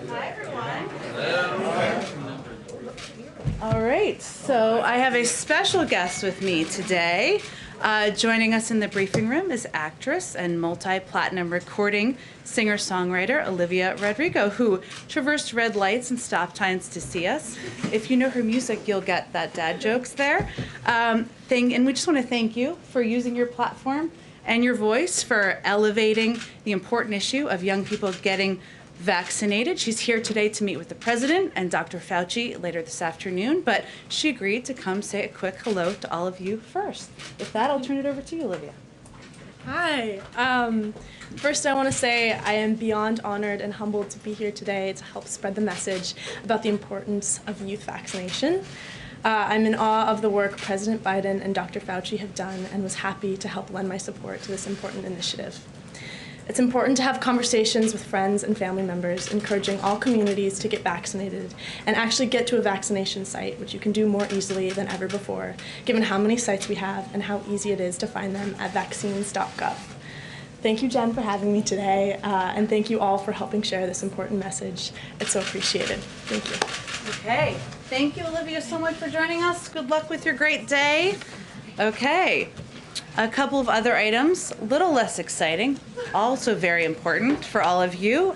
Hi, everyone. All right, so I have a special guest with me today. Joining us in the briefing room is actress and multi-platinum recording singer-songwriter Olivia Rodrigo, who traversed red lights and stop signs to see us. If you know her music, you'll get that dad jokes there. And we just want to thank you for using your platform and your voice for elevating the important issue of young people getting vaccinated. She's here today to meet with the president and Dr. Fauci later this afternoon, but she agreed to come say a quick hello to all of you first. With that, I'll turn it over to you, Olivia. Hi. First, I want to say I am beyond honored and humbled to be here today to help spread the message about the importance of youth vaccination. I'm in awe of the work President Biden and Dr. Fauci have done and was happy to help lend my support to this important initiative. It's important to have conversations with friends and family members, encouraging all communities to get vaccinated and actually get to a vaccination site, which you can do more easily than ever before, given how many sites we have and how easy it is to find them at vaccines.gov. Thank you, Jen, for having me today, and thank you all for helping share this important message. It's so appreciated. Thank you. Okay. Thank you, Olivia, so much for joining us. Good luck with your great day. Okay. A couple of other items, a little less exciting, also very important for all of you.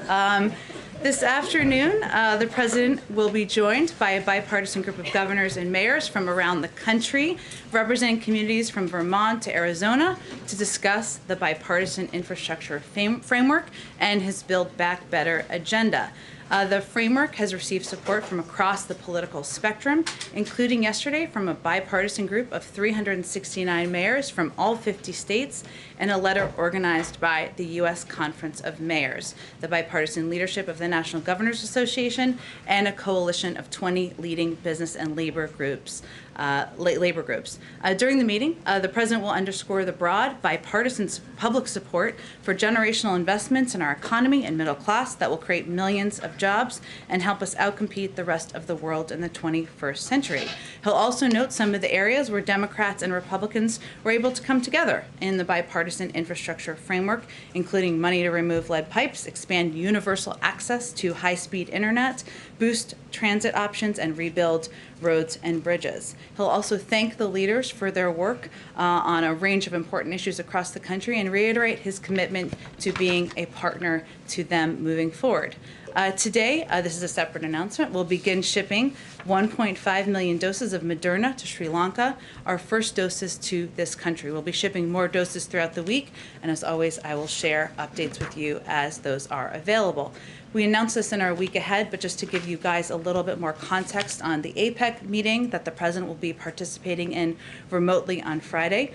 This afternoon, the president will be joined by a bipartisan group of governors and mayors from around the country, representing communities from Vermont to Arizona, to discuss the bipartisan infrastructure framework and his Build Back Better agenda. The framework has received support from across the political spectrum, including yesterday from a bipartisan group of 369 mayors from all 50 states and a letter organized by the U.S. Conference of Mayors, the bipartisan leadership of the National Governors Association, and a coalition of 20 leading business and labor groups. During the meeting, the president will underscore the broad bipartisan public support for generational investments in our economy and middle class that will create millions of jobs and help us outcompete the rest of the world in the 21st century. He'll also note some of the areas where Democrats and Republicans were able to come together in the bipartisan infrastructure framework, including money to remove lead pipes, expand universal access to high-speed internet, boost transit options, and rebuild roads and bridges. He'll also thank the leaders for their work on a range of important issues across the country and reiterate his commitment to being a partner to them moving forward. Today, this is a separate announcement, we'll begin shipping 1.5 million doses of Moderna to Sri Lanka, our first doses to this country. We'll be shipping more doses throughout the week, and as always, I will share updates with you as those are available. We announced this in our week ahead, but just to give you guys a little bit more context on the APEC meeting that the president will be participating in remotely on Friday.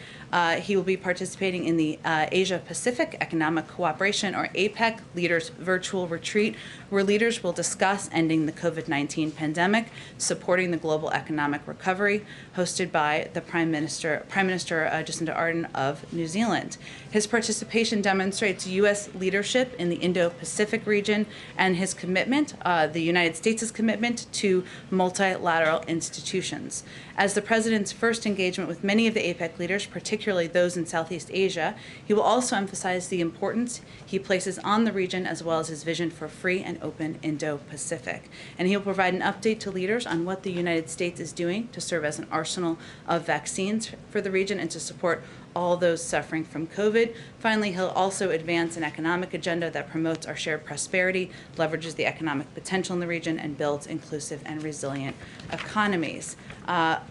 He will be participating in the Asia-Pacific Economic Cooperation, or APEC, Leaders Virtual Retreat, where leaders will discuss ending the COVID-19 pandemic, supporting the global economic recovery, hosted by the Prime Minister Jacinda Ardern of New Zealand. His participation demonstrates U.S. leadership in the Indo-Pacific region and his commitment, the United States' commitment to multilateral institutions. As the president's first engagement with many of the APEC leaders, particularly those in Southeast Asia, he will also emphasize the importance he places on the region as well as his vision for free and open Indo-Pacific. And he'll provide an update to leaders on what the United States is doing to serve as an arsenal of vaccines for the region and to support all those suffering from COVID. Finally, he'll also advance an economic agenda that promotes our shared prosperity, leverages the economic potential in the region, and builds inclusive and resilient economies.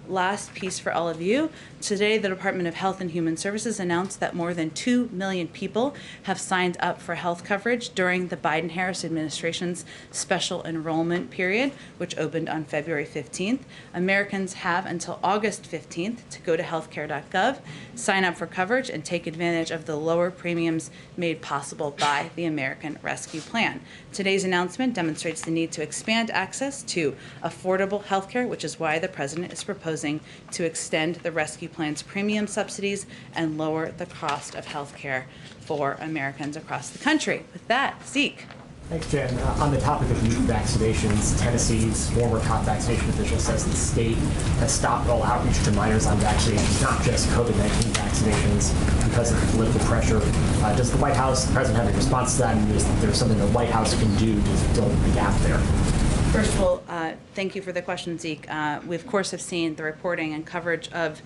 Last piece for all of you. Today, the Department of Health and Human Services announced that more than 2 million people have signed up for health coverage during the Biden-Harris administration's special enrollment period, which opened on February 15th. Americans have until August 15th to go to healthcare.gov, sign up for coverage, and take advantage of the lower premiums made possible by the American Rescue Plan. Today's announcement demonstrates the need to expand access to affordable health care, which is why the president is proposing to extend the Rescue Plan's premium subsidies and lower the cost of health care for Americans across the country. With that, Zeke. Thanks, Jen. On the topic of youth vaccinations, Tennessee's former top vaccination official says the state has stopped all outreach to minors on vaccinations, not just COVID-19 vaccinations, because of political pressure. Does the White House, the president, have a response to that, and is there something the White House can do to fill the gap there? First of all, thank you for the question, Zeke. We, of course, have seen the reporting and coverage of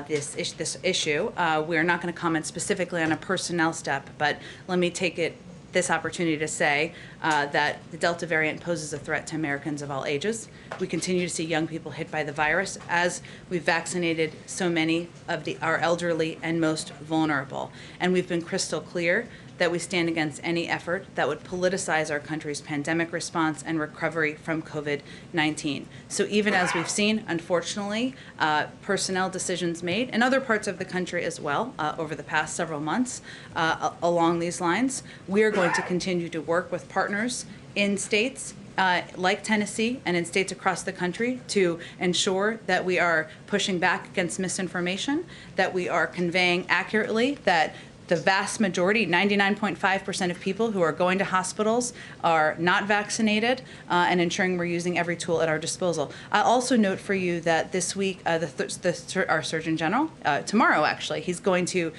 this issue. We are not going to comment specifically on a personnel step, but let me take this opportunity to say that the Delta variant poses a threat to Americans of all ages. We continue to see young people hit by the virus as we've vaccinated so many of our elderly and most vulnerable. And we've been crystal clear that we stand against any effort that would politicize our country's pandemic response and recovery from COVID-19. So even as we've seen, unfortunately, personnel decisions made in other parts of the country as well over the past several months along these lines, we are going to continue to work with partners in states like Tennessee and in states across the country to ensure that we are pushing back against misinformation, that we are conveying accurately that the vast majority, 99.5% of people who are going to hospitals are not vaccinated, and ensuring we're using every tool at our disposal. I'll also note for you that this week, our Surgeon General, tomorrow actually, he's going to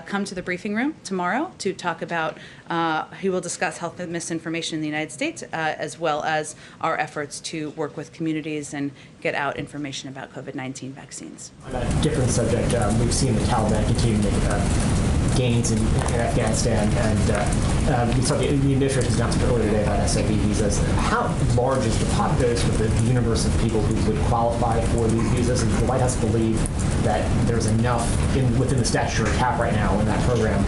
come to the briefing room tomorrow to talk about, he will discuss health misinformation in the United States, as well as our efforts to work with communities and get out information about COVID-19 vaccines. On a different subject, we've seen the Taliban continue to make gains in Afghanistan, and we saw the administration's announcement earlier today about SIV visas. How large is the population, the universe of people who would qualify for these visas? And does the White House believe that there's enough within the statutory cap right now in that program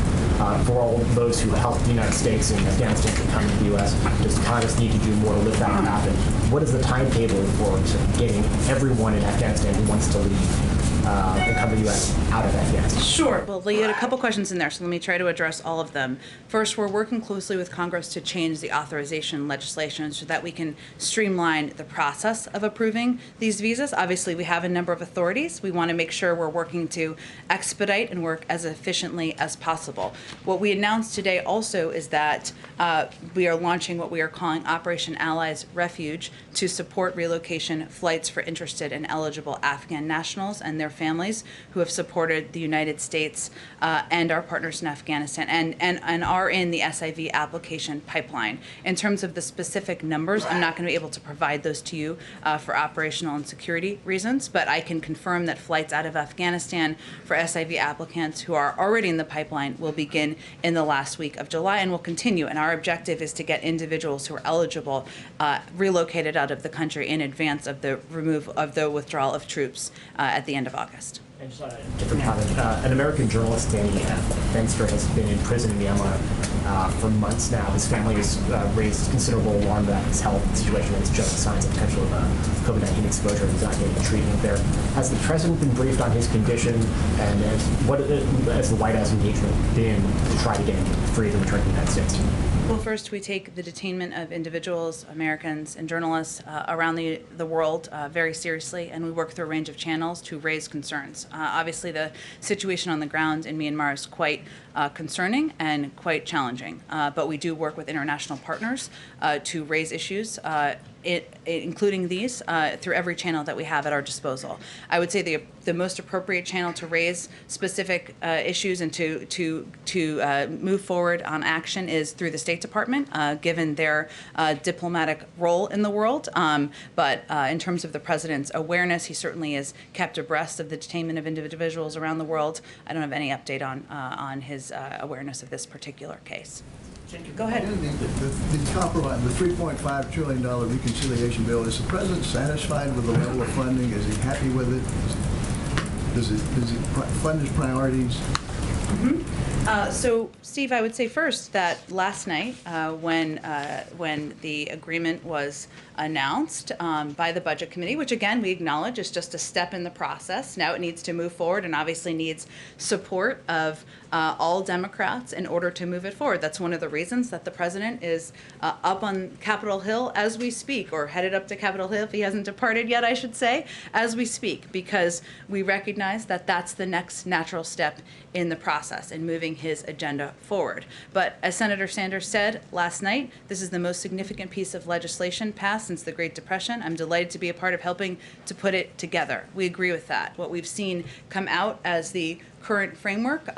for all those who help the United States and Afghanistan to come to the U.S.? Does Congress need to do more to let that happen? What is the timetable for getting everyone in Afghanistan who wants to leave and come to the U.S. out of Afghanistan? Sure. Well, you had a couple questions in there, so let me try to address all of them. First, we're working closely with Congress to change the authorization legislation so that we can streamline the process of approving these visas. Obviously, we have a number of authorities. We want to make sure we're working to expedite and work as efficiently as possible. What we announced today also is that we are launching what we are calling Operation Allies Refuge to support relocation flights for interested and eligible Afghan nationals and their families who have supported the United States and our partners in Afghanistan and are in the SIV application pipeline. In terms of the specific numbers, I'm not going to be able to provide those to you for operational and security reasons, but I can confirm that flights out of Afghanistan for SIV applicants who are already in the pipeline will begin in the last week of July and will continue. And our objective is to get individuals who are eligible relocated out of the country in advance of the withdrawal of troops at the end of August. And just on a different topic, an American journalist, Danny Fenster, has been in prison in Myanmar for months now. His family has raised considerable alarm about his health situation and it's just signs of potential COVID-19 exposure. He's not getting treatment there. Has the president been briefed on his condition, and has the White House engagement been to try to get him free to return to the United States? Well, first, we take the detainment of individuals, Americans, and journalists around the world very seriously, and we work through a range of channels to raise concerns. Obviously, the situation on the ground in Myanmar is quite concerning and quite challenging, but we do work with international partners to raise issues, including these, through every channel that we have at our disposal. I would say the most appropriate channel to raise specific issues and to move forward on action is through the State Department, given their diplomatic role in the world. But in terms of the president's awareness, he certainly is kept abreast of the detainment of individuals around the world. I don't have any update on his awareness of this particular case. Go ahead. The compromise, the $3.5 trillion reconciliation bill, is the president satisfied with the level of funding? Is he happy with it? Does it fund his priorities? Mm-hmm. So, Steve, I would say first that last night, when the agreement was announced by the Budget Committee, which again we acknowledge is just a step in the process. Now it needs to move forward and obviously needs support of all Democrats in order to move it forward. That's one of the reasons that the president is up on Capitol Hill as we speak, or headed up to Capitol Hill if he hasn't departed yet, I should say, as we speak, because we recognize that that's the next natural step in the process. process and moving his agenda forward. But as Senator Sanders said last night, this is the most significant piece of legislation passed since the Great Depression. I'm delighted to be a part of helping to put it together. We agree with that. What we've seen come out as the current framework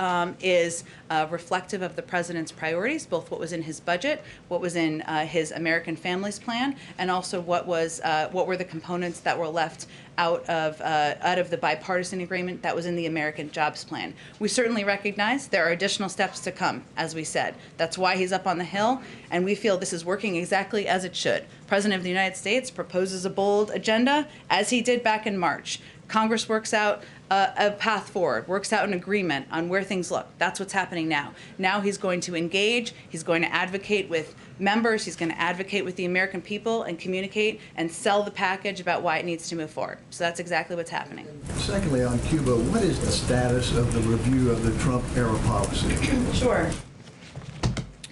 is reflective of the president's priorities, both what was in his budget, what was in his American Families Plan, and also what were the components that were left out of the bipartisan agreement that was in the American Jobs Plan. We certainly recognize there are additional steps to come, as we said. That's why he's up on the Hill, and we feel this is working exactly as it should. President of the United States proposes a bold agenda, as he did back in March. Congress works out a path forward, works out an agreement on where things look. That's what's happening now. Now he's going to engage, he's going to advocate with members, he's going to advocate with the American people and communicate and sell the package about why it needs to move forward. So that's exactly what's happening. Secondly, on Cuba, what is the status of the review of the Trump-era policy? Sure.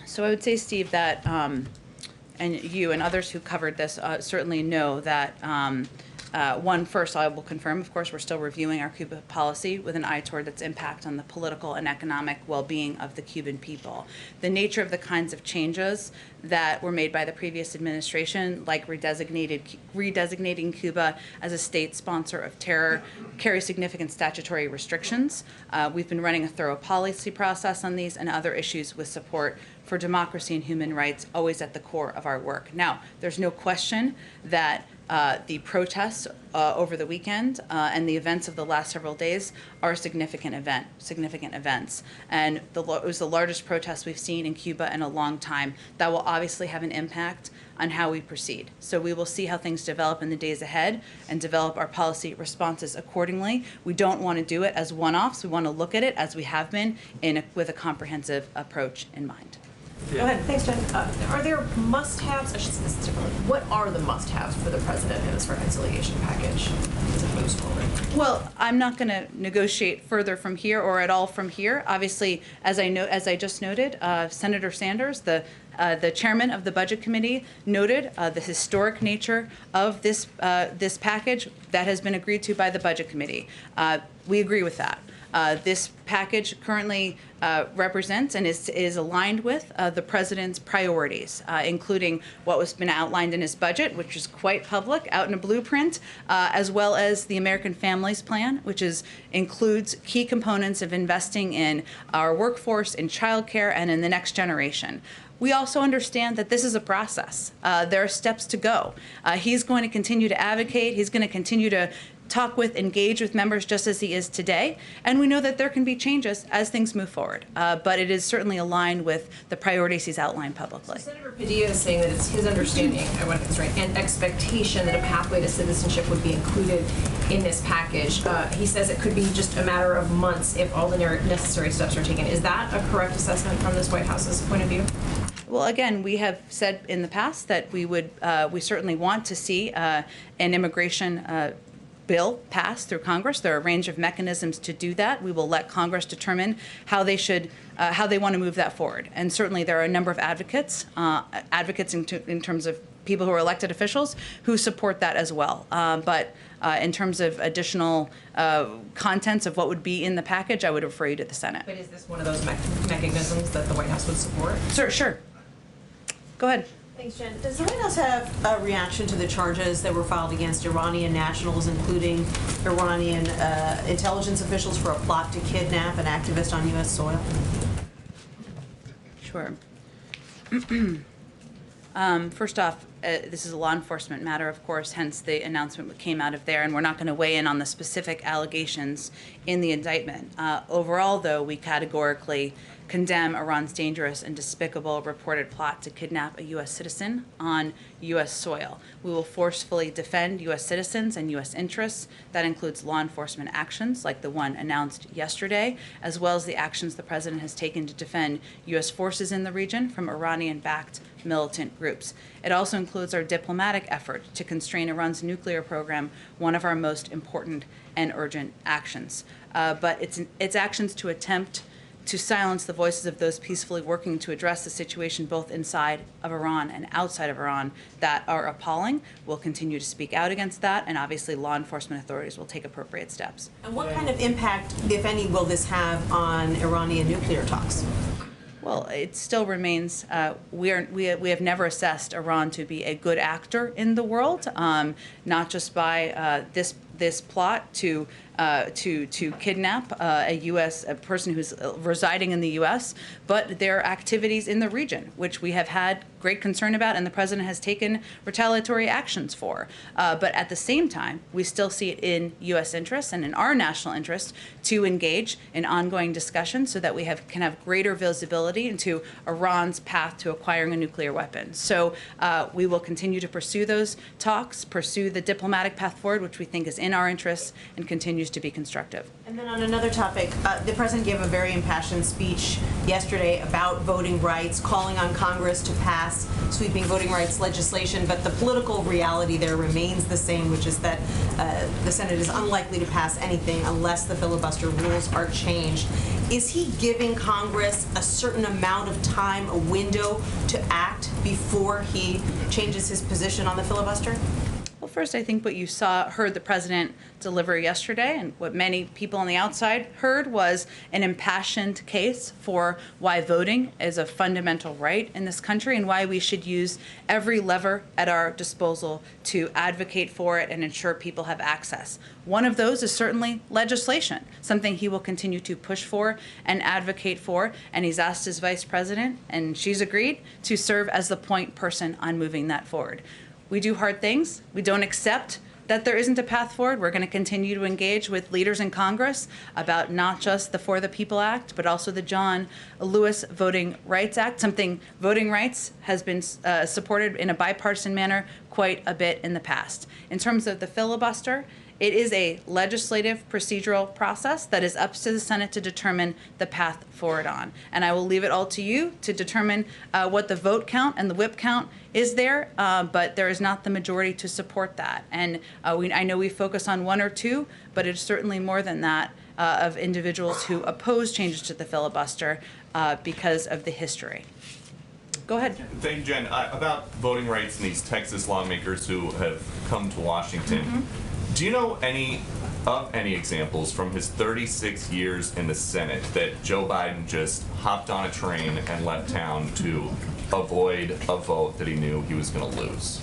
So I would say, Steve, that, and you and others who covered this certainly know that first, I will confirm, of course, we're still reviewing our Cuba policy with an eye toward its impact on the political and economic well-being of the Cuban people. The nature of the kinds of changes that were made by the previous administration, like redesignating Cuba as a state sponsor of terror, carry significant statutory restrictions. We've been running a thorough policy process on these and other issues with support for democracy and human rights always at the core of our work. Now, there's no question that the protests over the weekend and the events of the last several days are significant events. And it was the largest protest we've seen in Cuba in a long time. That will obviously have an impact on how we proceed. So we will see how things develop in the days ahead and develop our policy responses accordingly. We don't want to do it as one-offs. We want to look at it as we have been with a comprehensive approach in mind. Go ahead. Thanks, Jen. Are there must-haves? I should say this differently. What are the must-haves for the president in this reconciliation package as it moves forward? Well, I'm not going to negotiate further from here or at all from here. Obviously, as I just noted, Senator Sanders, the chairman of the Budget Committee, noted the historic nature of this package that has been agreed to by the Budget Committee. We agree with that. This package currently represents and is aligned with the president's priorities, including what was been outlined in his budget, which is quite public, out in a blueprint, as well as the American Families Plan, which includes key components of investing in our workforce, in childcare, and in the next generation. We also understand that this is a process. There are steps to go. He's going to continue to advocate. He's going to continue to talk with, engage with members just as he is today. And we know that there can be changes as things move forward. But it is certainly aligned with the priorities he's outlined publicly. So Senator Padilla is saying that it's his understanding, I want to get this right, and expectation that a pathway to citizenship would be included in this package. He says it could be just a matter of months if all the necessary steps are taken. Is that a correct assessment from this White House's point of view? Well, again, we have said in the past that we certainly want to see an immigration bill passed through Congress. There are a range of mechanisms to do that. We will let Congress determine how they want to move that forward. And certainly there are a number of advocates in terms of people who are elected officials who support that as well. But in terms of additional contents of what would be in the package, I would refer you to the Senate. But is this one of those mechanisms that the White House would support? Sure. Go ahead. Thanks, Jen. Does the White House have a reaction to the charges that were filed against Iranian nationals, including Iranian intelligence officials, for a plot to kidnap an activist on U.S. soil? Sure. First off, this is a law enforcement matter, of course, hence the announcement came out of there, and we're not going to weigh in on the specific allegations in the indictment. Overall, though, we categorically condemn Iran's dangerous and despicable reported plot to kidnap a U.S. citizen on U.S. soil. We will forcefully defend U.S. citizens and U.S. interests. That includes law enforcement actions like the one announced yesterday, as well as the actions the president has taken to defend U.S. forces in the region from Iranian-backed militant groups. It also includes our diplomatic effort to constrain Iran's nuclear program, one of our most important and urgent actions. But it's actions to attempt to silence the voices of those peacefully working to address the situation both inside of Iran and outside of Iran that are appalling. We'll continue to speak out against that, and obviously law enforcement authorities will take appropriate steps. And what kind of impact, if any, will this have on Iranian nuclear talks? Well, it still remains, we have never assessed Iran to be a good actor in the world, not just by this plot to kidnap a person who's residing in the U.S., but their activities in the region, which we have had great concern about, and the president has taken retaliatory actions for. But at the same time, we still see it in U.S. interests and in our national interest to engage in ongoing discussions so that we can have greater visibility into Iran's path to acquiring a nuclear weapon. So we will continue to pursue those talks, pursue the diplomatic path forward, which we think is in our interests and continues to be constructive. And then on another topic, the president gave a very impassioned speech yesterday about voting rights, calling on Congress to pass sweeping voting rights legislation, but the political reality there remains the same, which is that the Senate is unlikely to pass anything unless the filibuster rules are changed. Is he giving Congress a certain amount of time, a window to act before he changes his position on the filibuster? Well, first, I think what you heard the president deliver yesterday, and what many people on the outside heard, was an impassioned case for why voting is a fundamental right in this country and why we should use every lever at our disposal to advocate for it and ensure people have access. One of those is certainly legislation, something he will continue to push for and advocate for, and he's asked his vice president, and she's agreed, to serve as the point person on moving that forward. We do hard things. We don't accept that there isn't a path forward. We're going to continue to engage with leaders in Congress about not just the For the People Act, but also the John Lewis Voting Rights Act, something voting rights has been supported in a bipartisan manner quite a bit in the past. In terms of the filibuster, it is a legislative procedural process that is up to the Senate to determine the path forward on. And I will leave it all to you to determine what the vote count and the whip count is there, but there is not the majority to support that. And I know we focus on one or two, but it's certainly more than that of individuals who oppose changes to the filibuster because of the history. Go ahead. Thank you, Jen. About voting rights and these Texas lawmakers who have come to Washington, do you know any examples from his 36 years in the Senate that Joe Biden just hopped on a train and left town to avoid a vote that he knew he was going to lose?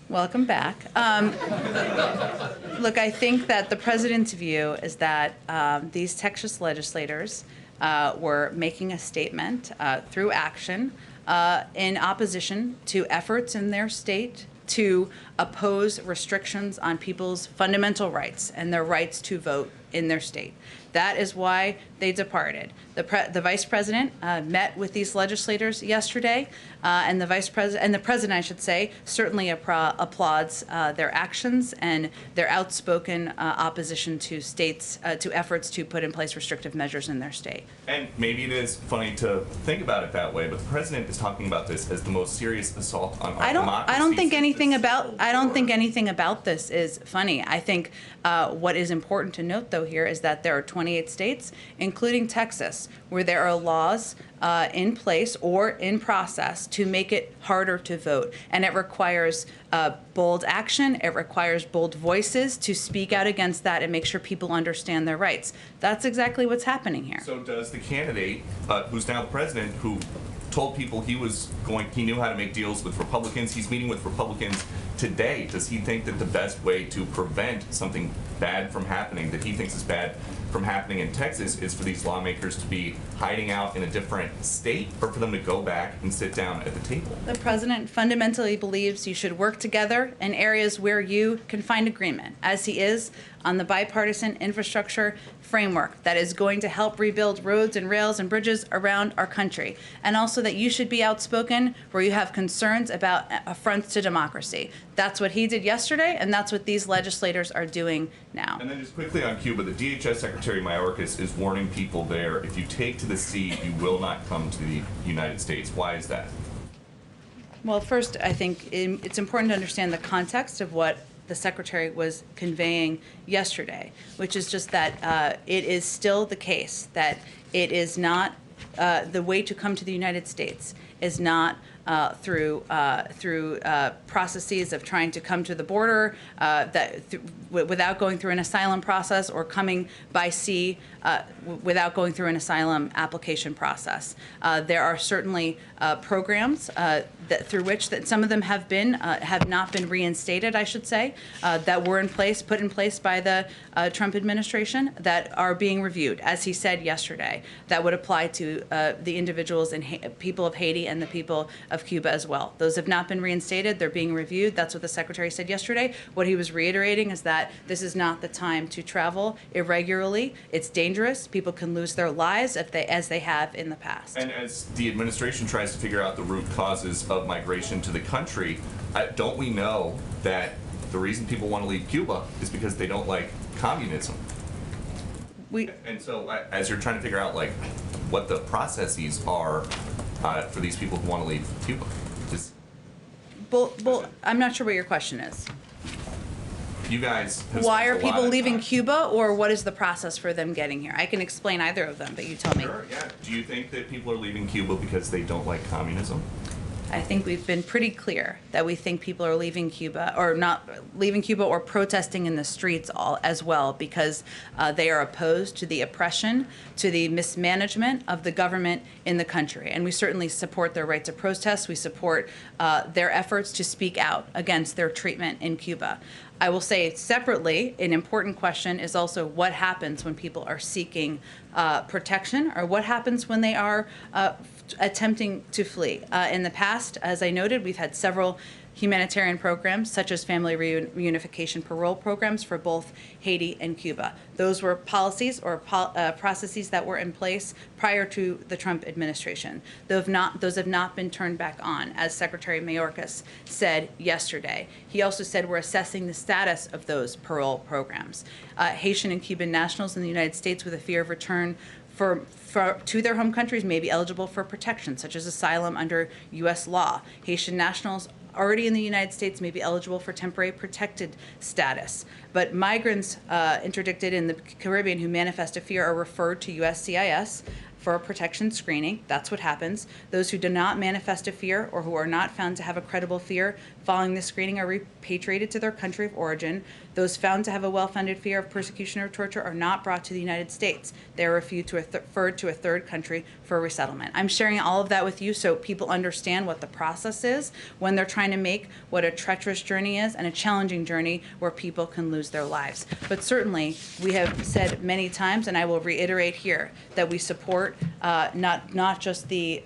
Welcome back. Look, I think that the president's view is that these Texas legislators were making a statement through action in opposition to efforts in their state to oppose restrictions on people's fundamental rights and their rights to vote in their state. That is why they departed. The vice president met with these legislators yesterday, and the president, I should say, certainly applauds their actions and their outspoken opposition to states to efforts to put in place restrictive measures in their state. And maybe it is funny to think about it that way, but the president is talking about this as the most serious assault on our democracy. I don't think anything about this is funny. I think what is important to note, though, here is that there are 28 states, including Texas, where there are laws in place or in process to make it harder to vote. And it requires bold action. It requires bold voices to speak out against that and make sure people understand their rights. That's exactly what's happening here. So does the candidate, who's now the president, who told people he knew how to make deals with Republicans, he's meeting with Republicans today, does he think that the best way to prevent something bad from happening, that he thinks is bad from happening in Texas, is for these lawmakers to be hiding out in a different state, or for them to go back and sit down at the table? The president fundamentally believes you should work together in areas where you can find agreement, as he is on the bipartisan infrastructure framework that is going to help rebuild roads and rails and bridges around our country. And also that you should be outspoken where you have concerns about affronts to democracy. That's what he did yesterday, and that's what these legislators are doing now. And then just quickly on Cuba, the DHS Secretary Mayorkas is warning people there, if you take to the sea, you will not come to the United States. Why is that? Well, first, I think it's important to understand the context of what the Secretary was conveying yesterday, which is just that it is still the case that it is not the way to come to the United States is not through processes of trying to come to the border without going through an asylum process, or coming by sea without going through an asylum application process. There are certainly programs through which that some of them have not been reinstated, I should say, that were put in place by the Trump administration, that are being reviewed, as he said yesterday, that would apply to the individuals and people of Haiti and the people of Cuba as well. Those have not been reinstated. They're being reviewed. That's what the Secretary said yesterday. What he was reiterating is that this is not the time to travel irregularly. It's dangerous. People can lose their lives as they have in the past. And as the administration tries to figure out the root causes of migration to the country, don't we know that the reason people want to leave Cuba is because they don't like communism? And so as you're trying to figure out like what the processes are for these people who want to leave Cuba, I'm not sure what your question is. You guys have Why spent are a lot people of leaving time. Cuba, or what is the process for them getting here? I can explain either of them, but you tell me. Sure, yeah. Do you think that people are leaving Cuba because they don't like communism? I think we've been pretty clear that we think people are leaving Cuba, or not leaving Cuba, or protesting in the streets as well, because they are opposed to the oppression, to the mismanagement of the government in the country. And we certainly support their right to protest. We support their efforts to speak out against their treatment in Cuba. I will say separately, an important question is also what happens when people are seeking protection, or what happens when they are attempting to flee. In the past, as I noted, we've had several humanitarian programs, such as family reunification parole programs for both Haiti and Cuba. Those were policies or processes that were in place prior to the Trump administration. Those have not been turned back on, as Secretary Mayorkas said yesterday. He also said we're assessing the status of those parole programs. Haitian and Cuban nationals in the United States with a fear of return to their home countries may be eligible for protection, such as asylum under U.S. law. Haitian nationals already in the United States may be eligible for temporary protected status. But migrants interdicted in the Caribbean who manifest a fear are referred to USCIS for a protection screening. That's what happens. Those who do not manifest a fear, or who are not found to have a credible fear following the screening, are repatriated to their country of origin. Those found to have a well-founded fear of persecution or torture are not brought to the United States. They are referred to a third country for resettlement. I'm sharing all of that with you so people understand what the process is when they're trying to make what a treacherous journey is, and a challenging journey where people can lose their lives. But certainly, we have said many times, and I will reiterate here, that we support not just the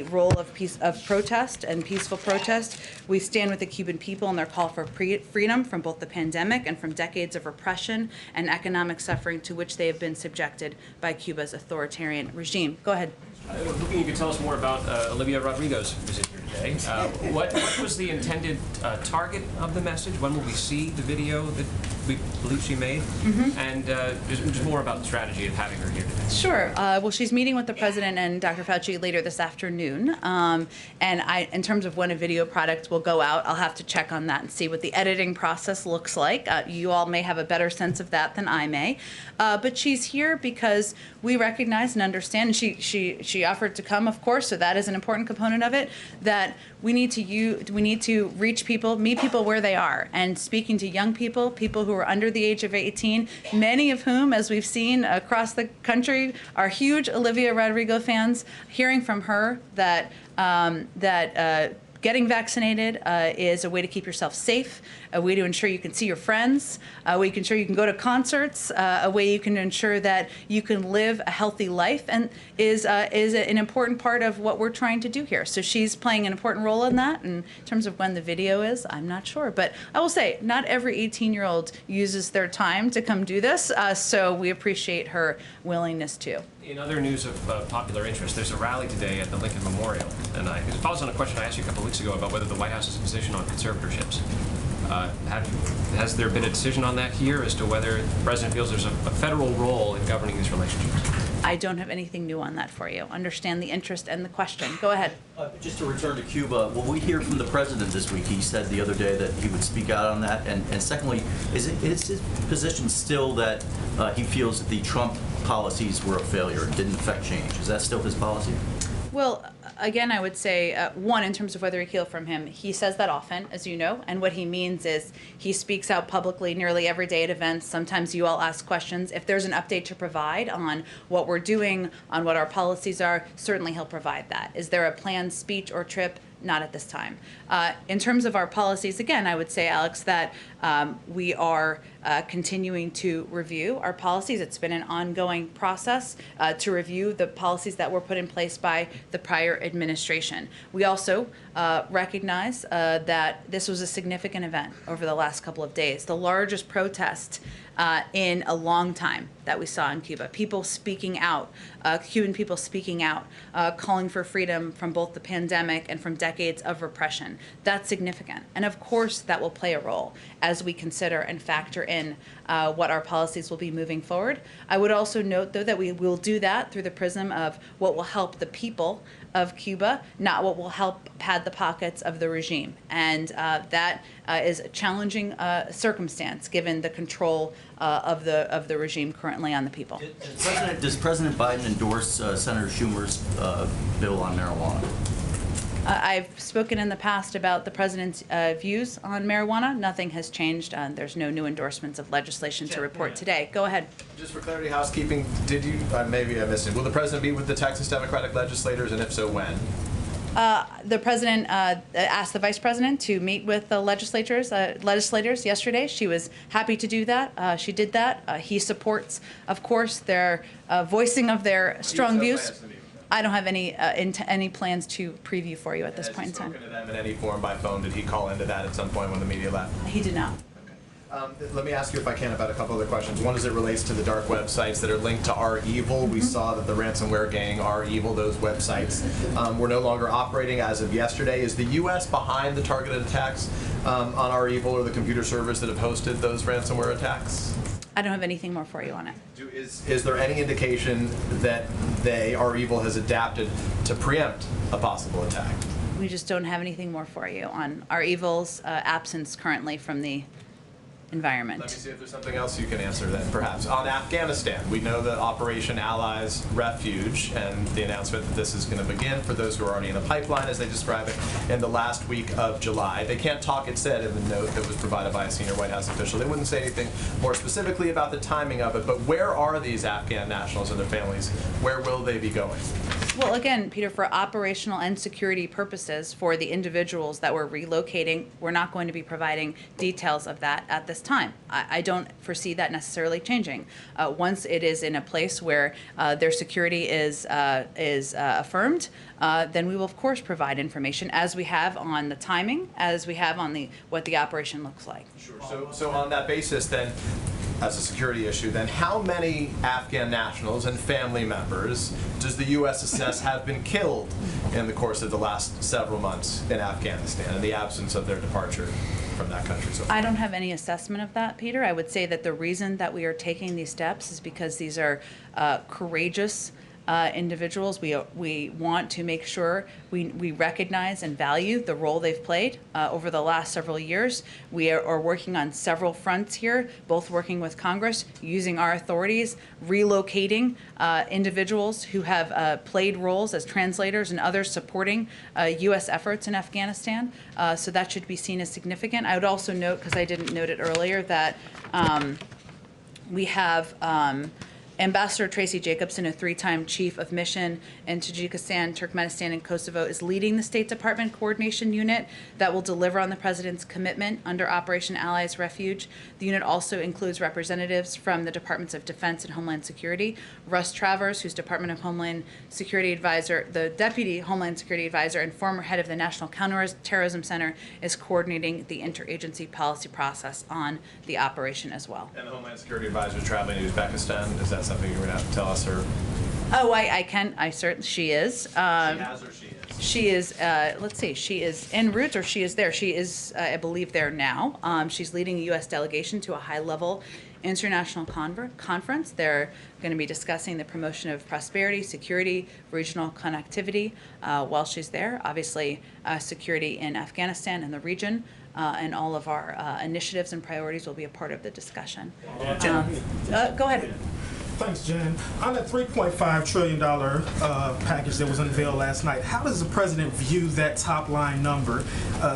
role of protest and peaceful protest. We stand with the Cuban people in their call for freedom from both the pandemic and from decades of repression and economic suffering to which they have been subjected by Cuba's authoritarian regime. Go ahead. I was hoping you could tell us more about Olivia Rodrigo's visit here today. What was the intended target of the message? When will we see the video that we believe she made? Mm-hmm. And just more about the strategy of having her here today. Sure. Well, she's meeting with the president and Dr. Fauci later this afternoon. And in terms of when a video product will go out, I'll have to check on that and see what the editing process looks like. You all may have a better sense of that than I may. But she's here because we recognize and understand, and she offered to come, of course, so that is an important component of it, that we need to reach people, meet people where they are. And speaking to young people, people who are under the age of 18, many of whom, as we've seen across the country, are huge Olivia Rodrigo fans, hearing from her that getting vaccinated is a way to keep yourself safe, a way to ensure you can see your friends, a way you can ensure you can go to concerts, a way you can ensure that you can live a healthy life, and is an important part of what we're trying to do here. So she's playing an important role in that. And in terms of when the video is, I'm not sure. But I will say, not every 18-year-old uses their time to come do this, so we appreciate her willingness to. In other news of popular interest, there's a rally today at the Lincoln Memorial, and it follows on a question I asked you a couple of weeks ago about whether the White House's position on conservatorships. Has there been a decision on that here as to whether the president feels there's a federal role in governing these relationships? I don't have anything new on that for you. Understand the interest and the question. Go ahead. Just to return to Cuba, will we hear from the president this week? He said the other day that he would speak out on that. And secondly, is his position still that he feels that the Trump policies were a failure and didn't affect change? Is that still his policy? Well, again, I would say, one, in terms of whether we hear from him, he says that often, as you know, and what he means is he speaks out publicly nearly every day at events. Sometimes you all ask questions. If there's an update to provide on what we're doing, on what our policies are, certainly he'll provide that. Is there a planned speech or trip? Not at this time. In terms of our policies, again, I would say, Alex, that we are continuing to review our policies. It's been an ongoing process to review the policies that were put in place by the prior administration. We also recognize that this was a significant event over the last couple of days, the largest protest in a long time that we saw in Cuba. People speaking out, Cuban people speaking out, calling for freedom from both the pandemic and from decades of repression. That's significant. And of course, that will play a role as we consider and factor in what our policies will be moving forward. I would also note, though, that we will do that through the prism of what will help the people of Cuba, not what will help pad the pockets of the regime. And that is a challenging circumstance given the control of the regime currently on the people. Does President Biden endorse Senator Schumer's bill on marijuana? I've spoken in the past about the president's views on marijuana. Nothing has changed. There's no new endorsements of legislation to report today. Go ahead. Just for clarity, housekeeping, did you, maybe I missed it, will the president meet with the Texas Democratic legislators, and if so, when? The president asked the vice president to meet with the legislators yesterday. She was happy to do that. She did that. He supports, of course, their voicing of their strong views. I don't have any plans to preview for you at this point in time. Has he spoken to them in any form by phone? Did he call into that at some point when the media left? He did not. Let me ask you, if I can, about a couple other questions. One as it relates to the dark websites that are linked to Our Evil. We saw that the ransomware gang, Our Evil, those websites were no longer operating as of yesterday. Is the U.S. behind the targeted attacks on Our Evil or the computer servers that have hosted those ransomware attacks? I don't have anything more for you on it. Is there any indication that Our Evil, has adapted to preempt a possible attack? We just don't have anything more for you on Our Evil's absence currently from the environment. Let me see if there's something else you can answer then, perhaps. On Afghanistan, we know that Operation Allies Refuge and the announcement that this is going to begin for those who are already in the pipeline, as they describe it, in the last week of July. They can't talk, it said in the note that was provided by a senior White House official. They wouldn't say anything more specifically about the timing of it, but where are these Afghan nationals and their families? Where will they be going? Well, again, Peter, for operational and security purposes for the individuals that we're relocating, we're not going to be providing details of that at this time. I don't foresee that necessarily changing. Once it is in a place where their security is affirmed, then we will, of course, provide information as we have on the timing, as we have on what the operation looks like. Sure. So on that basis, then, as a security issue, then how many Afghan nationals and family members does the U.S. assess have been killed in the course of the last several months in Afghanistan in the absence of their departure from that country? So I don't have any assessment of that, Peter. I would say that the reason that we are taking these steps is because these are courageous individuals. We want to make sure we recognize and value the role they've played over the last several years. We are working on several fronts here, both working with Congress, using our authorities, relocating individuals who have played roles as translators and others supporting U.S. efforts in Afghanistan. So that should be seen as significant. I would also note, because I didn't note it earlier, that we have Ambassador Tracy Jacobson, a 3-time chief of mission in Tajikistan, Turkmenistan, and Kosovo, is leading the State Department Coordination Unit that will deliver on the president's commitment under Operation Allies Refuge. The unit also includes representatives from the Departments of Defense and Homeland Security. Russ Travers, who's Department of Homeland Security Advisor, the Deputy Homeland Security Advisor and former head of the National Counterterrorism Center, is coordinating the interagency policy process on the operation as well. And the Homeland Security Advisor is traveling to Uzbekistan. Is that something you're going to have to tell us? Or Oh, I can. I certainly. She is. She has or she is? She is, let's see, she is en route, or she is there. She is, I believe, there now. She's leading a U.S. delegation to a high-level international conference. They're going to be discussing the promotion of prosperity, security, regional connectivity while she's there. Obviously, security in Afghanistan and the region, and all of our initiatives and priorities will be a part of the discussion. Go ahead. Thanks, Jen. On that $3.5 trillion package that was unveiled last night, how does the president view that top line number?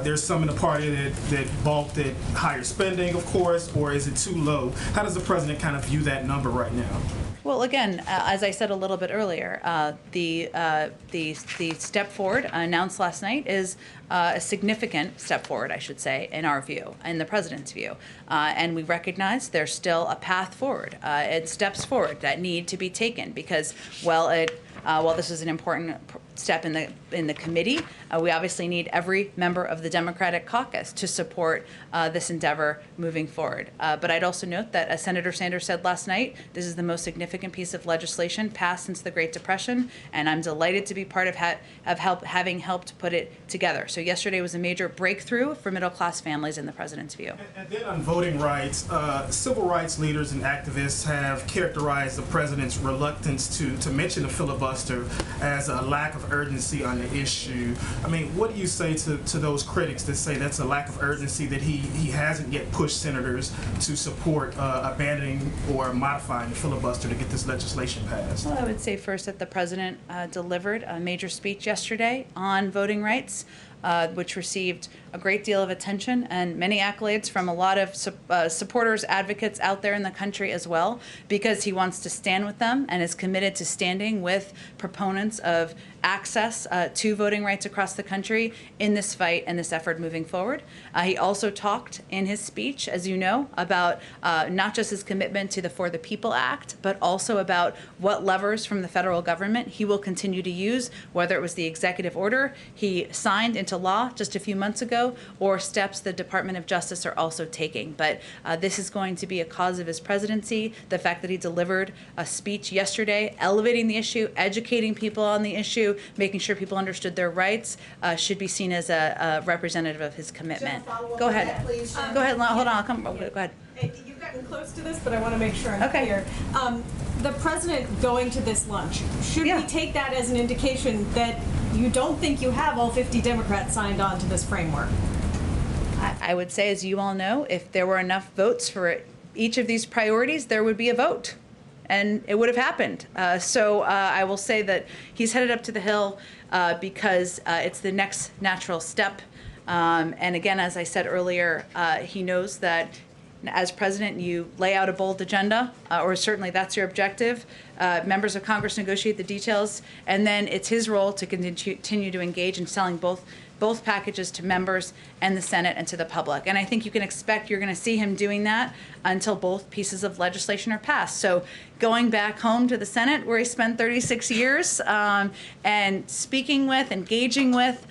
There's some in the party that balked at higher spending, of course, or is it too low? How does the president kind of view that number right now? Well, again, as I said a little bit earlier, the step forward announced last night is a significant step forward, I should say, in our view, in the president's view. And we recognize there's still a path forward, and steps forward that need to be taken because, while this is an important step in the committee, we obviously need every member of the Democratic caucus to support this endeavor moving forward. But I'd also note that, as Senator Sanders said last night, this is the most significant piece of legislation passed since the Great Depression, and I'm delighted to be part of having helped put it together. So yesterday was a major breakthrough for middle-class families in the president's view. And then on voting rights, civil rights leaders and activists have characterized the president's reluctance to mention the filibuster as a lack of urgency on the issue. I mean, what do you say to those critics that say that's a lack of urgency, that he hasn't yet pushed senators to support abandoning or modifying the filibuster to get this legislation passed? Well, I would say first that the president delivered a major speech yesterday on voting rights, which received a great deal of attention and many accolades from a lot of supporters, advocates out there in the country as well, because he wants to stand with them and is committed to standing with proponents of access to voting rights across the country in this fight and this effort moving forward. He also talked in his speech, as you know, about not just his commitment to the For the People Act, but also about what levers from the federal government he will continue to use, whether it was the executive order he signed into law just a few months ago, or steps the Department of Justice are also taking. But this is going to be a cause of his presidency. The fact that he delivered a speech yesterday, elevating the issue, educating people on the issue, making sure people understood their rights, should be seen as a representative of his commitment. Go ahead. Go ahead. Hold on. Go ahead. You've gotten close to this, but I want to make sure I'm Okay. clear. The president going to this lunch, should we take that as an indication that you don't think you have all 50 Democrats signed on to this framework? I would say, as you all know, if there were enough votes for each of these priorities, there would be a vote, and it would have happened. So I will say that he's headed up to the Hill because it's the next natural step. And again, as I said earlier, he knows that as president, you lay out a bold agenda, or certainly that's your objective. Members of Congress negotiate the details, and then it's his role to continue to engage in selling both packages to members and the Senate and to the public. And I think you can expect you're going to see him doing that until both pieces of legislation are passed. So going back home to the Senate, where he spent 36 years, and speaking with, engaging with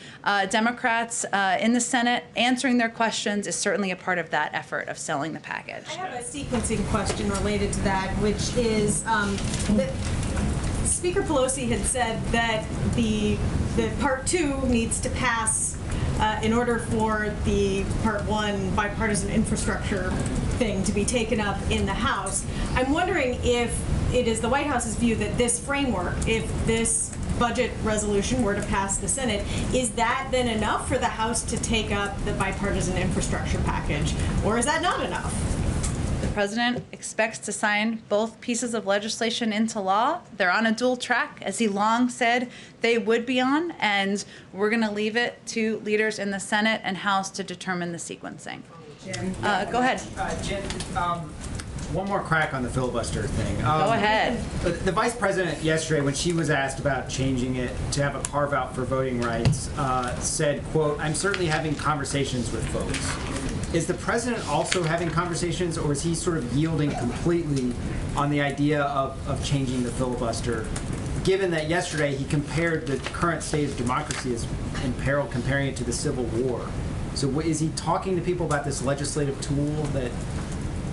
Democrats in the Senate, answering their questions, is certainly a part of that effort of selling the package. I have a sequencing question related to that, which is that Speaker Pelosi had said that the Part 2 needs to pass in order for the Part 1 bipartisan infrastructure thing to be taken up in the House. I'm wondering if it is the White House's view that this framework, if this budget resolution were to pass the Senate, is that then enough for the House to take up the bipartisan infrastructure package, or is that not enough? The president expects to sign both pieces of legislation into law. They're on a dual track, as he long said they would be on, and we're going to leave it to leaders in the Senate and House to determine the sequencing. Jen, Go ahead. Jen, one more crack on the filibuster thing. Go ahead. The vice president yesterday, when she was asked about changing it to have a carve out for voting rights, said, quote, "I'm certainly having conversations with folks." Is the president also having conversations, or is he sort of yielding completely on the idea of changing the filibuster, given that yesterday he compared the current state of democracy as in peril, comparing it to the Civil War? So is he talking to people about this legislative tool that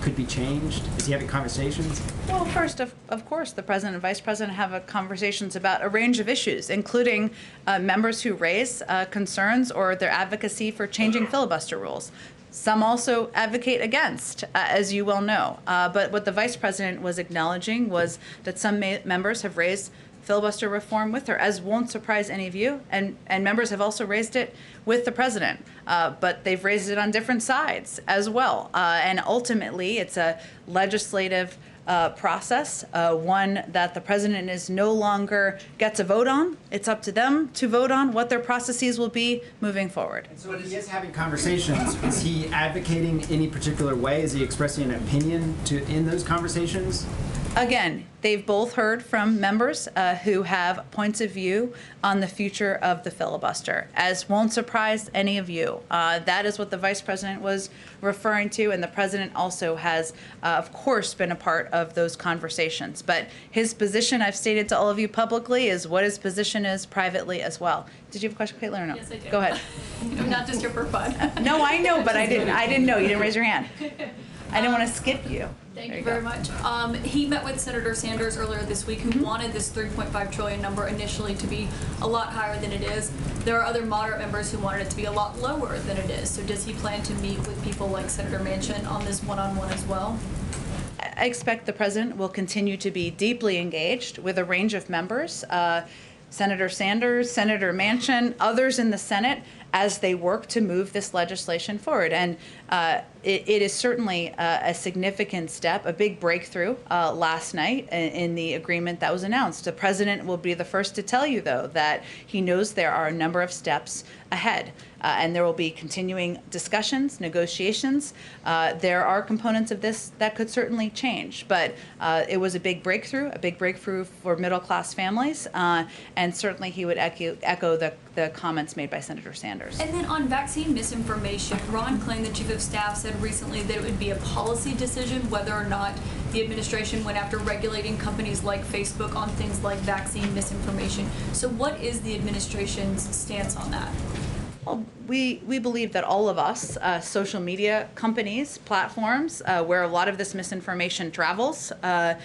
could be changed? Is he having conversations? Well, first, of course, the president and vice president have conversations about a range of issues, including members who raise concerns or their advocacy for changing filibuster rules. Some also advocate against, as you well know. But what the vice president was acknowledging was that some members have raised filibuster reform with her, as won't surprise any of you, and members have also raised it with the president, but they've raised it on different sides as well. And ultimately, it's a legislative process, one that the president is no longer gets a vote on. It's up to them to vote on what their processes will be moving forward. So if he is having conversations, is he advocating any particular way? Is he expressing an opinion in those conversations? Again, they've both heard from members who have points of view on the future of the filibuster, as won't surprise any of you. That is what the vice president was referring to, and the president also has, of course, been a part of those conversations. But his position, I've stated to all of you publicly, is what his position is privately as well. Did you have a question, Caitlin, or no? Yes, I do. Go ahead. I'm not just here for fun. No, I know, but I didn't know. You didn't raise your hand. I didn't want to skip you. Thank you very much. He met with Senator Sanders earlier this week, who wanted this $3.5 trillion number initially to be a lot higher than it is. There are other moderate members who wanted it to be a lot lower than it is. So does he plan to meet with people like Senator Manchin on this one-on-one as well? I expect the president will continue to be deeply engaged with a range of members, Senator Sanders, Senator Manchin, others in the Senate, as they work to move this legislation forward. And it is certainly a significant step, a big breakthrough last night in the agreement that was announced. The president will be the first to tell you, though, that he knows there are a number of steps ahead. And there will be continuing discussions, negotiations. There are components of this that could certainly change, but it was a big breakthrough for middle-class families, and certainly he would echo the comments made by Senator Sanders. And then on vaccine misinformation, Ron Klain, the chief of staff, said recently that it would be a policy decision whether or not the administration went after regulating companies like Facebook on things like vaccine misinformation. So what is the administration's stance on that? Well, we believe that all of us, social media companies, platforms, where a lot of this misinformation travels, the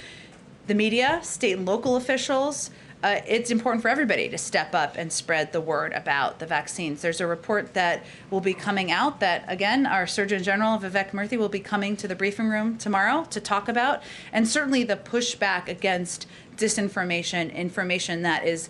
media, state and local officials, it's important for everybody to step up and spread the word about the vaccines. There's a report that will be coming out that, again, our Surgeon General, Vivek Murthy, will be coming to the briefing room tomorrow to talk about, and certainly the pushback against disinformation, information that is,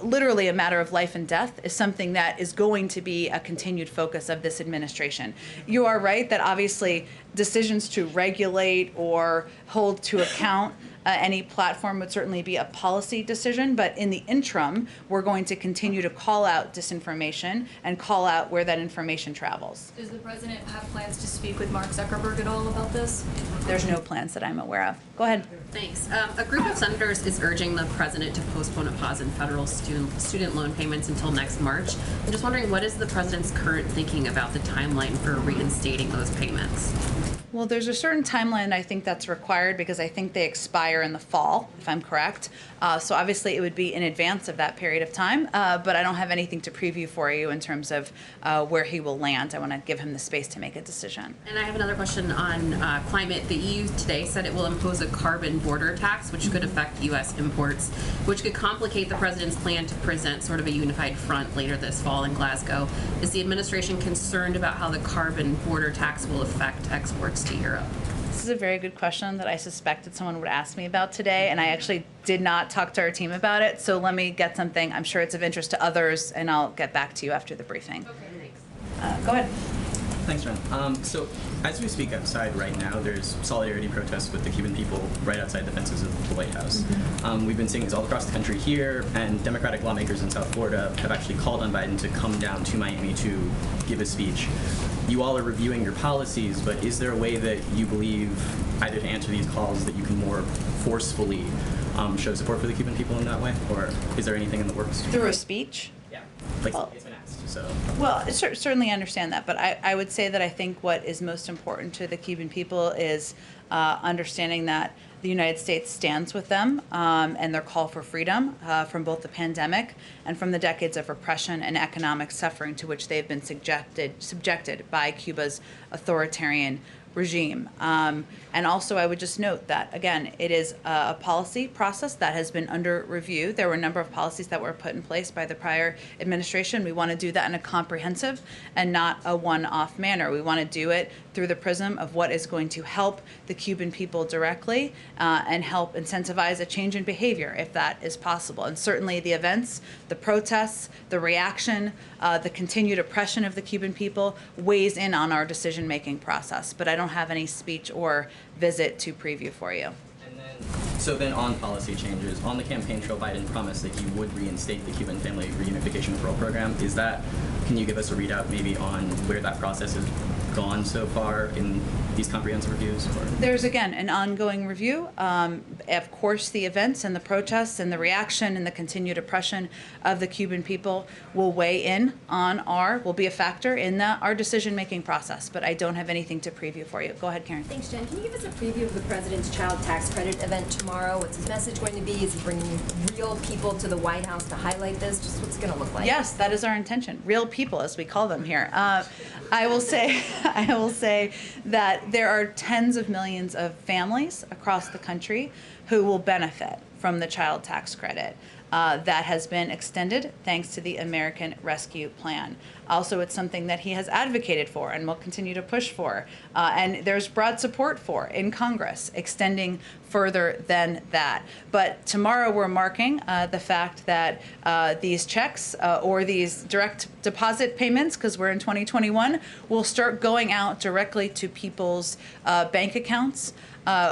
literally a matter of life and death, is something that is going to be a continued focus of this administration. You are right that obviously decisions to regulate or hold to account any platform would certainly be a policy decision, but in the interim, we're going to continue to call out disinformation and call out where that information travels. Does the president have plans to speak with Mark Zuckerberg at all about this? There's no plans that I'm aware of. Go ahead. Thanks. A group of senators is urging the president to postpone a pause in federal student loan payments until next March. I'm just wondering, what is the president's current thinking about the timeline for reinstating those payments? Well, there's a certain timeline I think that's required because I think they expire in the fall, if I'm correct. So obviously it would be in advance of that period of time, but I don't have anything to preview for you in terms of where he will land. I want to give him the space to make a decision. And I have another question on climate. The EU today said it will impose a carbon border tax, which could affect U.S. imports, which could complicate the president's plan to present sort of a unified front later this fall in Glasgow. Is the administration concerned about how the carbon border tax will affect exports to Europe? This is a very good question that I suspected someone would ask me about today, and I actually did not talk to our team about it, so let me get something. I'm sure it's of interest to others, and I'll get back to you after the briefing. Okay, thanks. Go ahead. Thanks, Ron. So as we speak outside right now, there's solidarity protests with the Cuban people right outside the fences of the White House. We've been seeing this all across the country here, and Democratic lawmakers in South Florida have actually called on Biden to come down to Miami to give a speech. You all are reviewing your policies, but is there a way that you believe, either to answer these calls, that you can more forcefully show support for the Cuban people in that way? Or is there anything in the works? Through a speech? Yeah. Like, it's been asked, so. Well, certainly understand that, but I would say that I think what is most important to the Cuban people is understanding that the United States stands with them and their call for freedom from both the pandemic and from the decades of repression and economic suffering to which they've been subjected by Cuba's authoritarian regime. And also, I would just note that, again, it is a policy process that has been under review. There were a number of policies that were put in place by the prior administration. We want to do that in a comprehensive and not a one-off manner. We want to do it through the prism of what is going to help the Cuban people directly and help incentivize a change in behavior, if that is possible. And certainly the events, the protests, the reaction, the continued oppression of the Cuban people weighs in on our decision-making process. But I don't have any speech or visit to preview for you. So then on policy changes, on the campaign trail, Biden promised that he would reinstate the Cuban family reunification referral program. Can you give us a readout maybe on where that process has gone so far in these comprehensive reviews? There's, again, an ongoing review. Of course, the events and the protests and the reaction and the continued oppression of the Cuban people will weigh in on will be a factor in our decision-making process, but I don't have anything to preview for you. Go ahead, Karen. Thanks, Jen. Can you give us a preview of the president's child tax credit event tomorrow? What's his message going to be? Is he bringing real people to the White House to highlight this? Just what's it going to look like? Yes, that is our intention. Real people, as we call them here. I will say that there are tens of millions of families across the country who will benefit from the child tax credit that has been extended thanks to the American Rescue Plan. Also, it's something that he has advocated for and will continue to push for. And there's broad support for in Congress, extending further than that. But tomorrow we're marking the fact that these checks or these direct deposit payments, because we're in 2021, will start going out directly to people's bank accounts.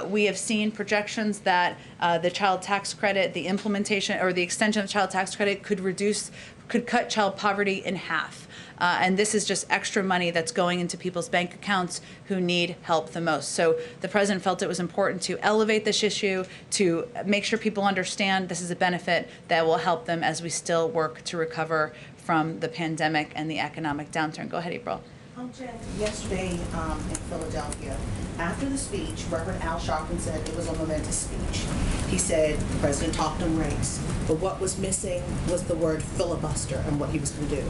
We have seen projections that the child tax credit, the implementation or the extension of the child tax credit could cut child poverty in half. And this is just extra money that's going into people's bank accounts who need help the most. So the president felt it was important to elevate this issue, to make sure people understand this is a benefit that will help them as we still work to recover from the pandemic and the economic downturn. Go ahead, April. Jen, yesterday in Philadelphia, after the speech, Reverend Al Sharpton said it was a momentous speech. He said the president talked on race, but what was missing was the word filibuster and what he was going to do.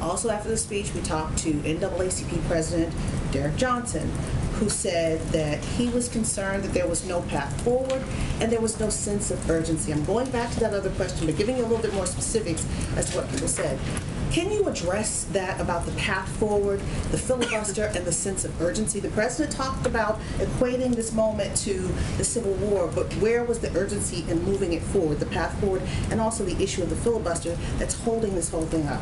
Also after the speech, we talked to NAACP President Derek Johnson, who said that he was concerned that there was no path forward and there was no sense of urgency. I'm going back to that other question, but giving you a little bit more specifics as to what people said. Can you address that about the path forward, the filibuster, and the sense of urgency? The president talked about equating this moment to the Civil War, but where was the urgency in moving it forward, the path forward, and also the issue of the filibuster that's holding this whole thing up?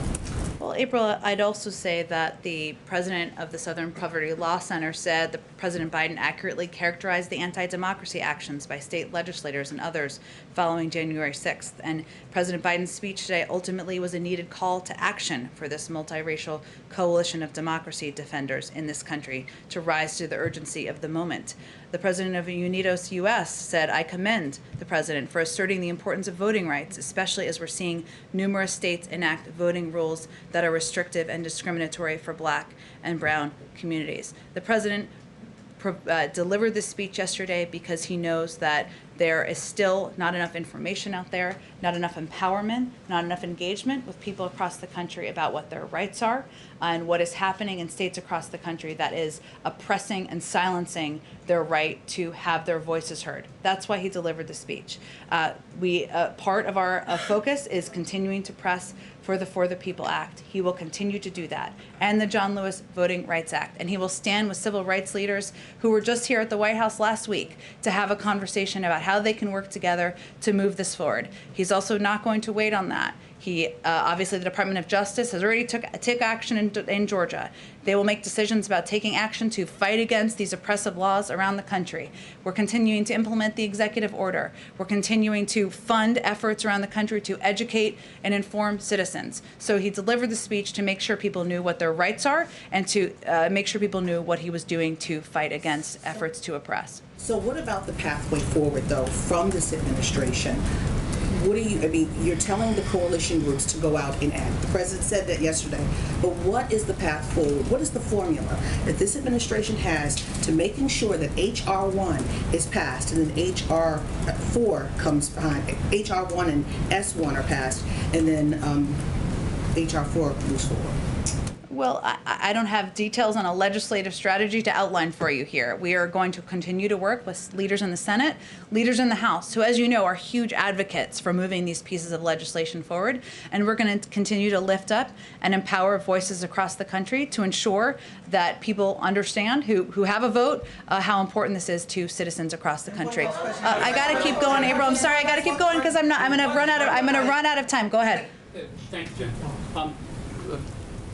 Well, April, I'd also say that the president of the Southern Poverty Law Center said that President Biden accurately characterized the anti-democracy actions by state legislators and others following January 6th. And President Biden's speech today ultimately was a needed call to action for this multiracial coalition of democracy defenders in this country to rise to the urgency of the moment. The president of Unidos US said, "I commend the president for asserting the importance of voting rights, especially as we're seeing numerous states enact voting rules that are restrictive and discriminatory for Black and brown communities." The president delivered this speech yesterday because he knows that there is still not enough information out there, not enough empowerment, not enough engagement with people across the country about what their rights are and what is happening in states across the country that is oppressing and silencing their right to have their voices heard. That's why he delivered the speech. Part of our focus is continuing to press for the For the People Act. He will continue to do that, and the John Lewis Voting Rights Act. And he will stand with civil rights leaders who were just here at the White House last week to have a conversation about how they can work together to move this forward. He's also not going to wait on that. He obviously, the Department of Justice has already took action in Georgia. They will make decisions about taking action to fight against these oppressive laws around the country. We're continuing to implement the executive order. We're continuing to fund efforts around the country to educate and inform citizens. So he delivered the speech to make sure people knew what their rights are and to make sure people knew what he was doing to fight against efforts to oppress. So what about the pathway forward, though, from this administration? You're telling the coalition groups to go out and act. The president said that yesterday. But what is the path forward? What is the formula that this administration has to making sure that H.R. 1 is passed and then H.R. 4 comes behind? H.R. 1 and S. 1 are passed, and then H.R. 4 moves forward. Well, I don't have details on a legislative strategy to outline for you here. We are going to continue to work with leaders in the Senate, leaders in the House, who, as you know, are huge advocates for moving these pieces of legislation forward. And we're going to continue to lift up and empower voices across the country to ensure that people understand who have a vote, how important this is to citizens across the country. I got to keep going, April. I'm sorry, I got to keep going because I'm going to run out of time. Go ahead. Thank you, Jen.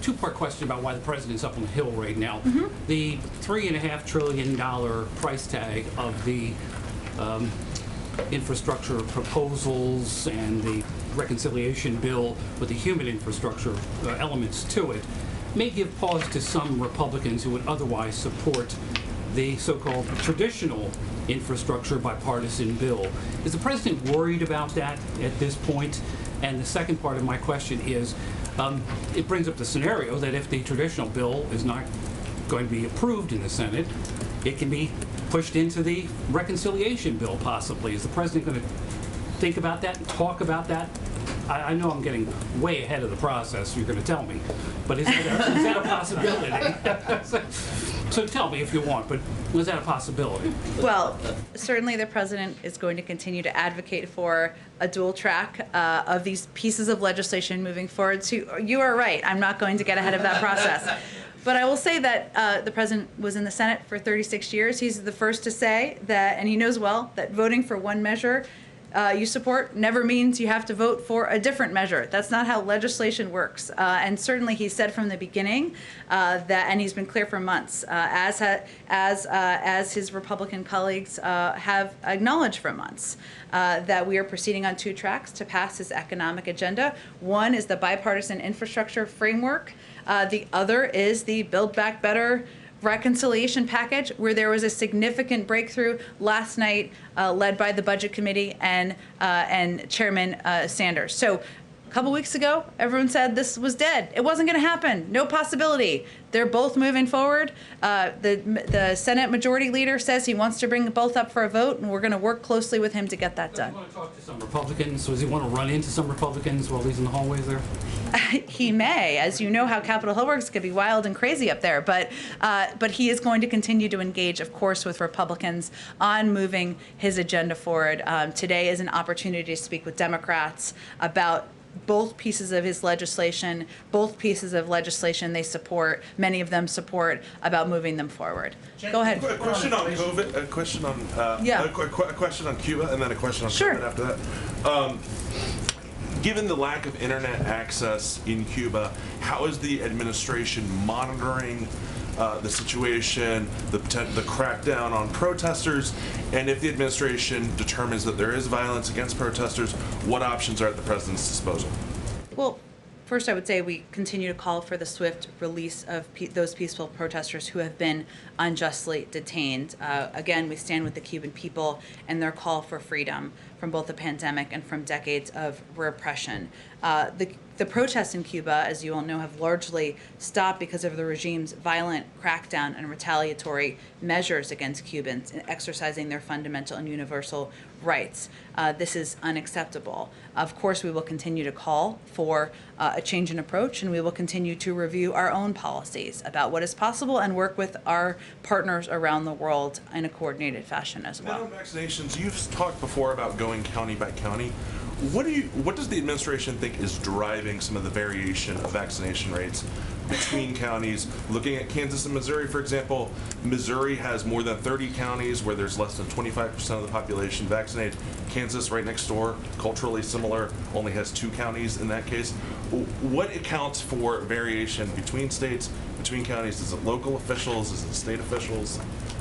Two-part question about why the president's up on the Hill right now. The $3.5 trillion price tag of the infrastructure proposals and the reconciliation bill with the human infrastructure elements to it may give pause to some Republicans who would otherwise support the so-called traditional infrastructure bipartisan bill. Is the president worried about that at this point? And the second part of my question is, it brings up the scenario that if the traditional bill is not going to be approved in the Senate, it can be pushed into the reconciliation bill possibly. Is the president going to think about that and talk about that? I know I'm getting way ahead of the process, you're going to tell me, but is that a possibility? So tell me if you want, but was that a possibility? Well, certainly the president is going to continue to advocate for a dual track of these pieces of legislation moving forward. So you are right. I'm not going to get ahead of that process. But I will say that the president was in the Senate for 36 years. He's the first to say that, and he knows well, that voting for one measure you support never means you have to vote for a different measure. That's not how legislation works. And certainly he said from the beginning that, and he's been clear for months, as his Republican colleagues have acknowledged for months, that we are proceeding on two tracks to pass his economic agenda. One is the bipartisan infrastructure framework. The other is the Build Back Better reconciliation package, where there was a significant breakthrough last night, led by the Budget Committee and Chairman Sanders. So a couple weeks ago, everyone said this was dead. It wasn't going to happen. No possibility. They're both moving forward. The Senate Majority Leader says he wants to bring both up for a vote, and we're going to work closely with him to get that done. Does he want to talk to some Republicans? Does he want to run into some Republicans while he's in the hallways there? He may. As you know, how Capitol Hill works could be wild and crazy up there. But he is going to continue to engage, of course, with Republicans on moving his agenda forward. Today is an opportunity to speak with Democrats about both pieces of his legislation, both pieces of legislation they support, many of them support, about moving them forward. Go ahead. A question on COVID, a question on a question on Cuba, and then a question on COVID after that. Given the lack of internet access in Cuba, how is the administration monitoring the situation, the crackdown on protesters, and if the administration determines that there is violence against protesters, what options are at the president's disposal? Well, first I would say we continue to call for the swift release of those peaceful protesters who have been unjustly detained. Again, we stand with the Cuban people and their call for freedom from both the pandemic and from decades of repression. The protests in Cuba, as you all know, have largely stopped because of the regime's violent crackdown and retaliatory measures against Cubans in exercising their fundamental and universal rights. This is unacceptable. Of course, we will continue to call for a change in approach, and we will continue to review our own policies about what is possible and work with our partners around the world in a coordinated fashion as well. And on vaccinations, you've talked before about going county by county. What does the administration think is driving some of the variation of vaccination rates between counties? Looking at Kansas and Missouri, for example, Missouri has more than 30 counties where there's less than 25% of the population vaccinated. Kansas, right next door, culturally similar, only has 2 counties in that case. What accounts for variation between states, between counties? Is it local officials? Is it state officials?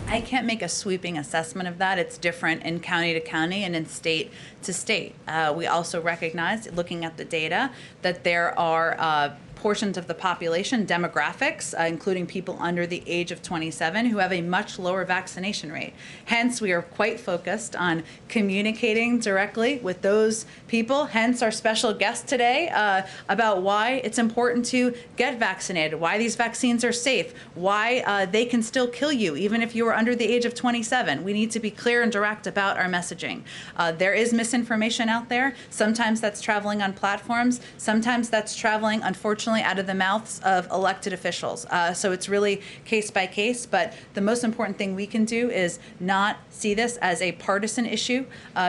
I can't make a sweeping assessment of that. It's different in county to county and in state to state. We also recognize, looking at the data, that there are portions of the population, demographics, including people under the age of 27, who have a much lower vaccination rate. Hence, we are quite focused on communicating directly with those people, hence our special guest today, about why it's important to get vaccinated, why these vaccines are safe, why they can still kill you, even if you are under the age of 27. We need to be clear and direct about our messaging. There is misinformation out there. Sometimes that's traveling on platforms. Sometimes that's traveling, unfortunately, unfortunately, out of the mouths of elected officials. So it's really case by case, but the most important thing we can do is not see this as a partisan issue,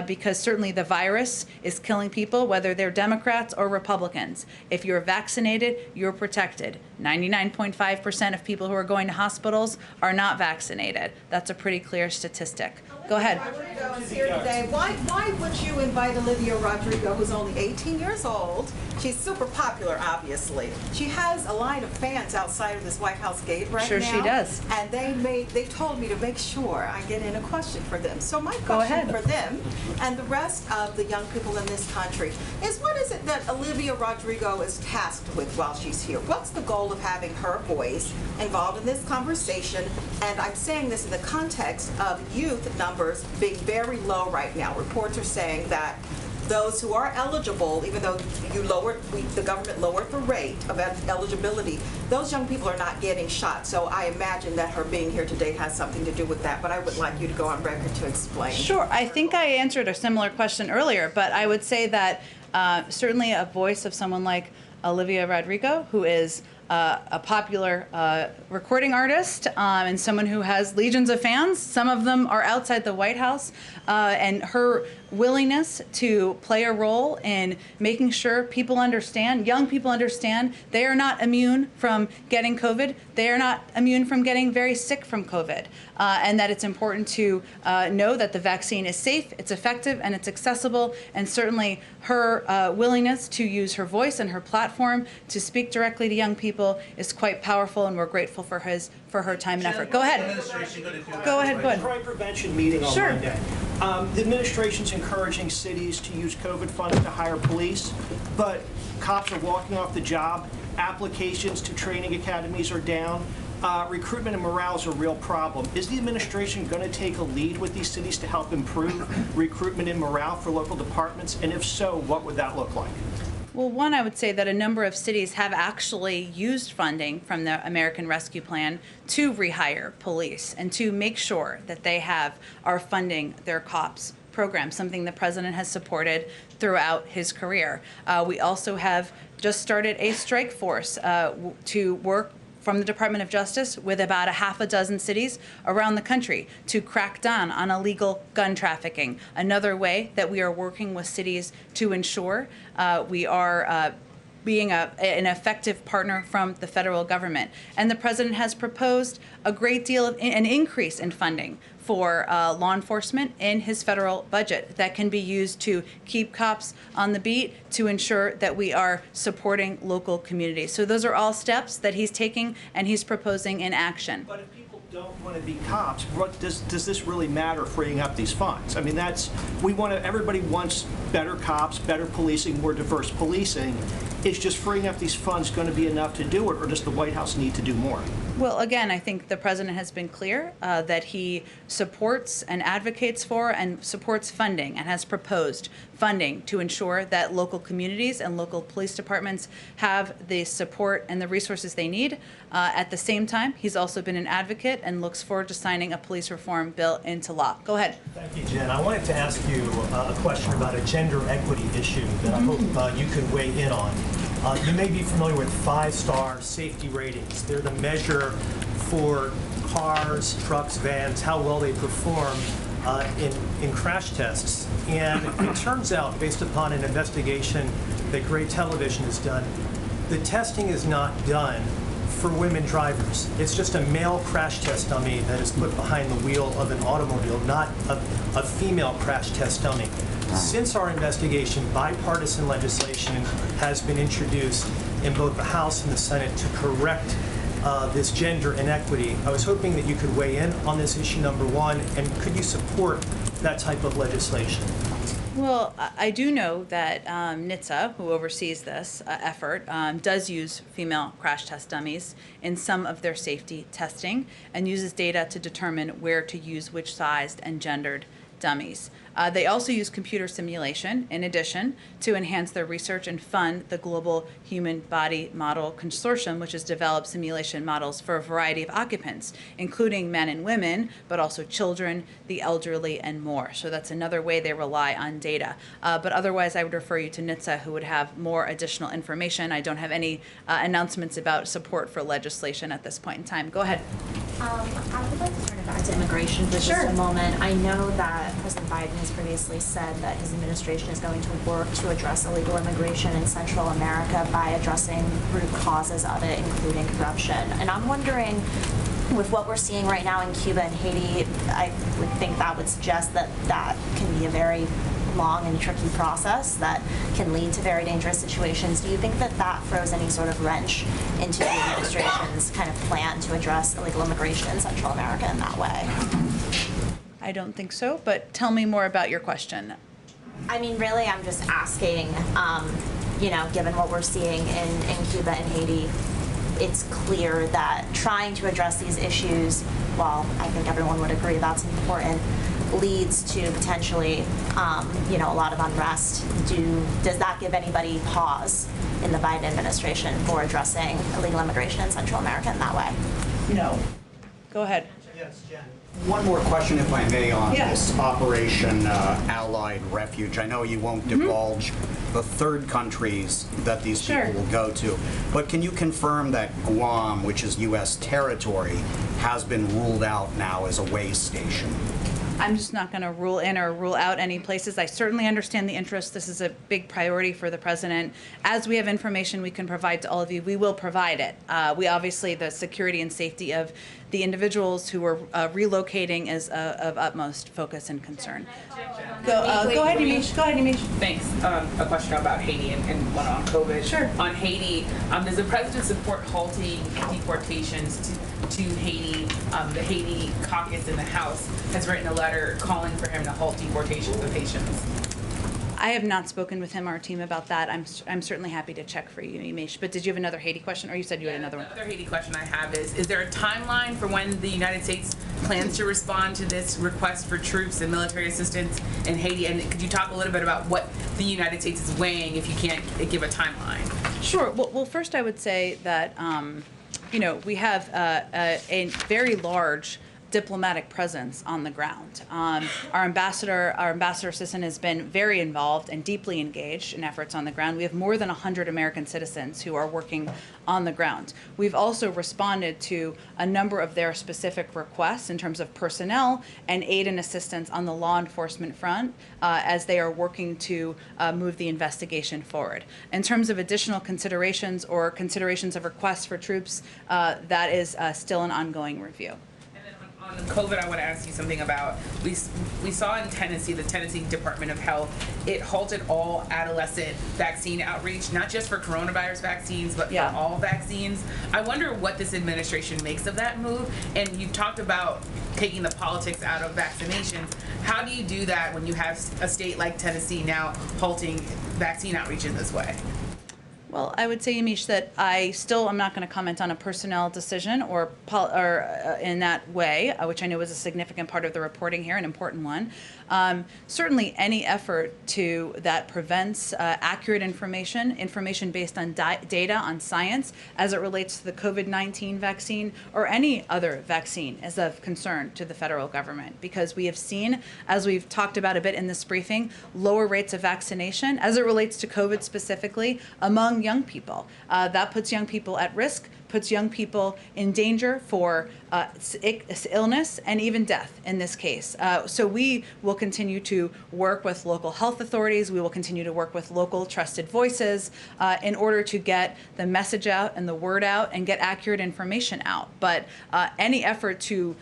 because certainly the virus is killing people, whether they're Democrats or Republicans. If you're vaccinated, you're protected. 99.5% of people who are going to hospitals are not vaccinated. That's a pretty clear statistic. Go ahead. Rodrigo is here today. Why would you invite Olivia Rodrigo, who's only 18 years old? She's super popular, obviously. She has a line of fans outside of this White House gate right now. Sure she does. And they told me to make sure I get in a question for them. So my question for them and the rest of the young people in this country is, what is it that Olivia Rodrigo is tasked with while she's here? What's the goal of having her voice involved in this conversation? And I'm saying this in the context of youth numbers being very low right now. Reports are saying that those who are eligible, even though the government lowered the rate of eligibility, those young people are not getting shots. So I imagine that her being here today has something to do with that, but I would like you to go on record to explain. Sure. I think I answered a similar question earlier, but I would say that certainly a voice of someone like Olivia Rodrigo, who is a popular recording artist and someone who has legions of fans. Some of them are outside the White House, and her willingness to play a role in making sure people understand, young people understand, they are not immune from getting COVID. They are not immune from getting very sick from COVID, and that it's important to know that the vaccine is safe, it's effective, and it's accessible. And certainly her willingness to use her voice and her platform to speak directly to young people is quite powerful, and we're grateful for her time and effort. Go ahead. Go ahead. Good. Crime prevention meeting on Monday. The administration's encouraging cities to use COVID funds to hire police, but cops are walking off the job. Applications to training academies are down. Recruitment and morale is a real problem. Is the administration going to take a lead with these cities to help improve recruitment and morale for local departments? And if so, what would that look like? Well, one, I would say that a number of cities have actually used funding from the American Rescue Plan to rehire police and to make sure that they are funding their cops program, something the president has supported throughout his career. We also have just started a strike force to work from the Department of Justice with about a half a dozen cities around the country to crack down on illegal gun trafficking. Another way that we are working with cities to ensure we are being an effective partner from the federal government. And the president has proposed a great deal of an increase in funding for law enforcement in his federal budget that can be used to keep cops on the beat, to ensure that we are supporting local communities. So those are all steps that he's taking and he's proposing in action. But if people don't want to be cops, what does this really matter, freeing up these funds? I mean, everybody wants better cops, better policing, more diverse policing. Is just freeing up these funds going to be enough to do it, or does the White House need to do more? Well, again, I think the president has been clear that he supports and advocates for and supports funding and has proposed funding to ensure that local communities and local police departments have the support and the resources they need. At the same time, he's also been an advocate and looks forward to signing a police reform bill into law. Go ahead. Thank you, Jen. I wanted to ask you a question about a gender equity issue that I hope you could weigh in on. You may be familiar with 5-star safety ratings. They're the measure for cars, trucks, vans, how well they perform in crash tests. And it turns out, based upon an investigation that Gray Television has done, the testing is not done for women drivers. It's just a male crash test dummy that is put behind the wheel of an automobile, not a female crash test dummy. Since our investigation, bipartisan legislation has been introduced in both the House and the Senate to correct this gender inequity. I was hoping that you could weigh in on this issue, number one, and could you support that type of legislation? Well, I do know that NHTSA, who oversees this effort, does use female crash test dummies in some of their safety testing and uses data to determine where to use which sized and gendered dummies. They also use computer simulation, in addition, to enhance their research and fund the Global Human Body Model Consortium, which has developed simulation models for a variety of occupants, including men and women, but also children, the elderly, and more. So that's another way they rely on data. But otherwise, I would refer you to NHTSA, who would have more additional information. I don't have any announcements about support for legislation at this point in time. Go ahead. I would like to turn it back to immigration for just a moment. I know that President Biden has previously said that his administration is going to work to address illegal immigration in Central America by addressing root causes of it, including corruption. And I'm wondering, with what we're seeing right now in Cuba and Haiti, I would think that would suggest that that can be a very long and tricky process that can lead to very dangerous situations. Do you think that that throws any sort of wrench into the administration's kind of plan to address illegal immigration in Central America in that way? I don't think so, but tell me more about your question. I mean, really, I'm just asking, you know, given what we're seeing in Cuba and Haiti, it's clear that trying to address these issues, while I think everyone would agree that's important, leads to potentially, you know, a lot of unrest. Does that give anybody pause in the Biden administration for addressing illegal immigration in Central America in that way? No. Go ahead. Yes, Jen. One more question, if I may, on this Operation Allied Refuge. I know you won't divulge the third countries that these people will go to, but can you confirm that Guam, which is U.S. territory, has been ruled out now as a way station? I'm just not going to rule in or rule out any places. I certainly understand the interest. This is a big priority for the president. As we have information we can provide to all of you, we will provide it. We obviously, the security and safety of the individuals who are relocating is of utmost focus and concern. Go ahead, Yamiche. Go ahead, Yamiche. Thanks. A question about Haiti and one on COVID. Sure. On Haiti, does the president support halting deportations to Haiti? The Haiti caucus in the House has written a letter calling for him to halt deportations of Haitians. I have not spoken with him or our team about that. I'm certainly happy to check for you, Yamiche. But did you have another Haiti question, or you said you had another one? The other Haiti question I have is there a timeline for when the United States plans to respond to this request for troops and military assistance in Haiti? And could you talk a little bit about what the United States is weighing, if you can't give a timeline? Sure. Well, first I would say that, you know, we have a very large diplomatic presence on the ground. Our ambassador assistant has been very involved and deeply engaged in efforts on the ground. We have more than 100 American citizens who are working on the ground. We've also responded to a number of their specific requests in terms of personnel and aid and assistance on the law enforcement front as they are working to move the investigation forward. In terms of additional considerations or considerations of requests for troops, that is still an ongoing review. On COVID, I want to ask you something about, we saw in Tennessee, the Tennessee Department of Health, it halted all adolescent vaccine outreach, not just for coronavirus vaccines, but for all vaccines. I wonder what this administration makes of that move. And you've talked about taking the politics out of vaccinations. How do you do that when you have a state like Tennessee now halting vaccine outreach in this way? Well, I would say, Yamiche, that I still am not going to comment on a personnel decision or in that way, which I know is a significant part of the reporting here, an important one. Certainly, any effort that prevents accurate information based on data, on science, as it relates to the COVID-19 vaccine or any other vaccine, is of concern to the federal government, because we have seen, as we've talked about a bit in this briefing, lower rates of vaccination as it relates to COVID specifically among young people. That puts young people at risk, puts young people in danger for illness and even death in this case. So we will continue to work with local health authorities. We will continue to work with local trusted voices in order to get the message out and the word out and get accurate information out. But any effort to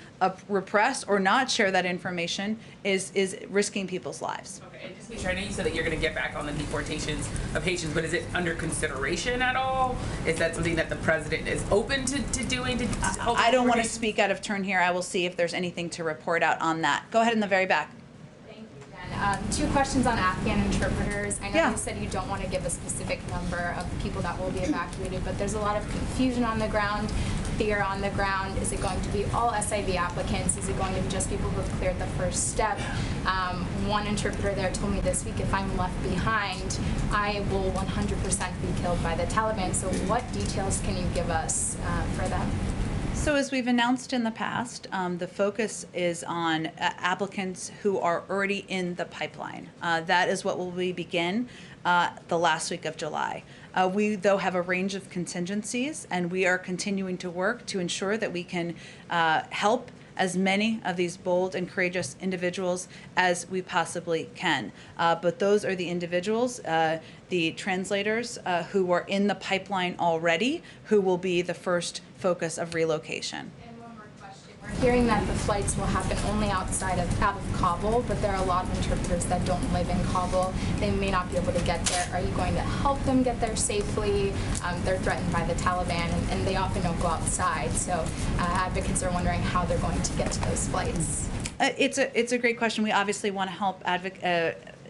repress or not share that information is risking people's lives. Okay, and just to be sure, I know you said that you're going to get back on the deportations of Haitians, but is it under consideration at all? Is that something that the president is open to doing? I don't want to speak out of turn here. I will see if there's anything to report out on that. Go ahead in the very back. Thank you, Jen. Two questions on Afghan interpreters. I know you said you don't want to give a specific number of people that will be evacuated, but there's a lot of confusion on the ground. fear on the ground? Is it going to be all SIV applicants? Is it going to be just people who have cleared the first step? One interpreter there told me this week, if I'm left behind, I will 100% be killed by the Taliban. So what details can you give us for them? So as we've announced in the past, the focus is on applicants who are already in the pipeline. That is what will we begin the last week of July. We, though, have a range of contingencies, and we are continuing to work to ensure that we can help as many of these bold and courageous individuals as we possibly can. But those are the individuals, the translators who are in the pipeline already, who will be the first focus of relocation. We're hearing that the flights will happen only out of Kabul, but there are a lot of interpreters that don't live in Kabul. They may not be able to get there. Are you going to help them get there safely? They're threatened by the Taliban, and they often don't go outside. So advocates are wondering how they're going to get to those flights. It's a great question. We obviously want to help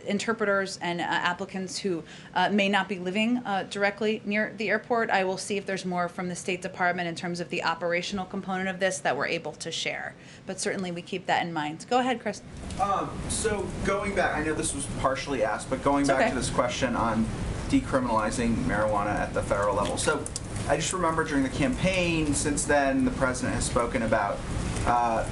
interpreters and applicants who may not be living directly near the airport. I will see if there's more from the State Department in terms of the operational component of this that we're able to share. But certainly we keep that in mind. Go ahead, Chris. So going back, I know this was partially asked, but going back to this question on decriminalizing marijuana at the federal level. So I just remember during the campaign, since then, the president has spoken about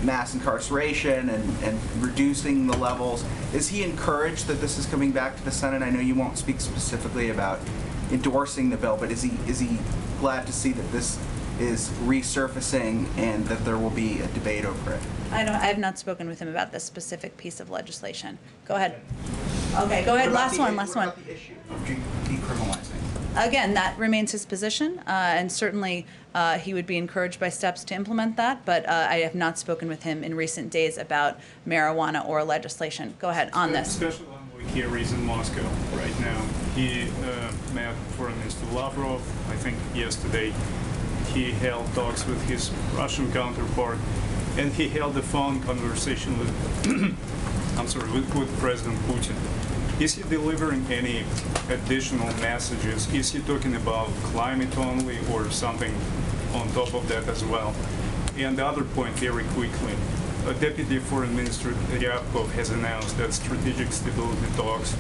mass incarceration and reducing the levels. Is he encouraged that this is coming back to the Senate? I know you won't speak specifically about endorsing the bill, but is he glad to see that this is resurfacing and that there will be a debate over it? I have not spoken with him about this specific piece of legislation. Go ahead. Okay, go ahead. Last one. What about the issue of decriminalizing? Again, that remains his position, and certainly he would be encouraged by steps to implement that, but I have not spoken with him in recent days about marijuana or legislation. Go ahead on this. Special envoy here is in Moscow right now. He met Foreign Minister Lavrov, I think yesterday. He held talks with his Russian counterpart, and he held a phone conversation with, with President Putin. Is he delivering any additional messages? Is he talking about climate only or something on top of that as well? And the other point very quickly, Deputy Foreign Minister Ryabkov has announced that strategic stability talks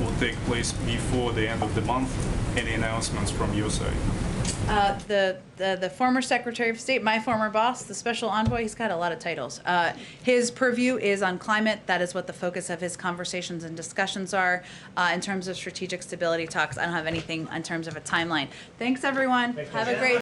will take place before the end of the month. Any announcements from your side? The former Secretary of State, my former boss, the Special Envoy, he's got a lot of titles. His purview is on climate. That is what the focus of his conversations and discussions are. In terms of strategic stability talks, I don't have anything in terms of a timeline. Thanks, everyone. Have a great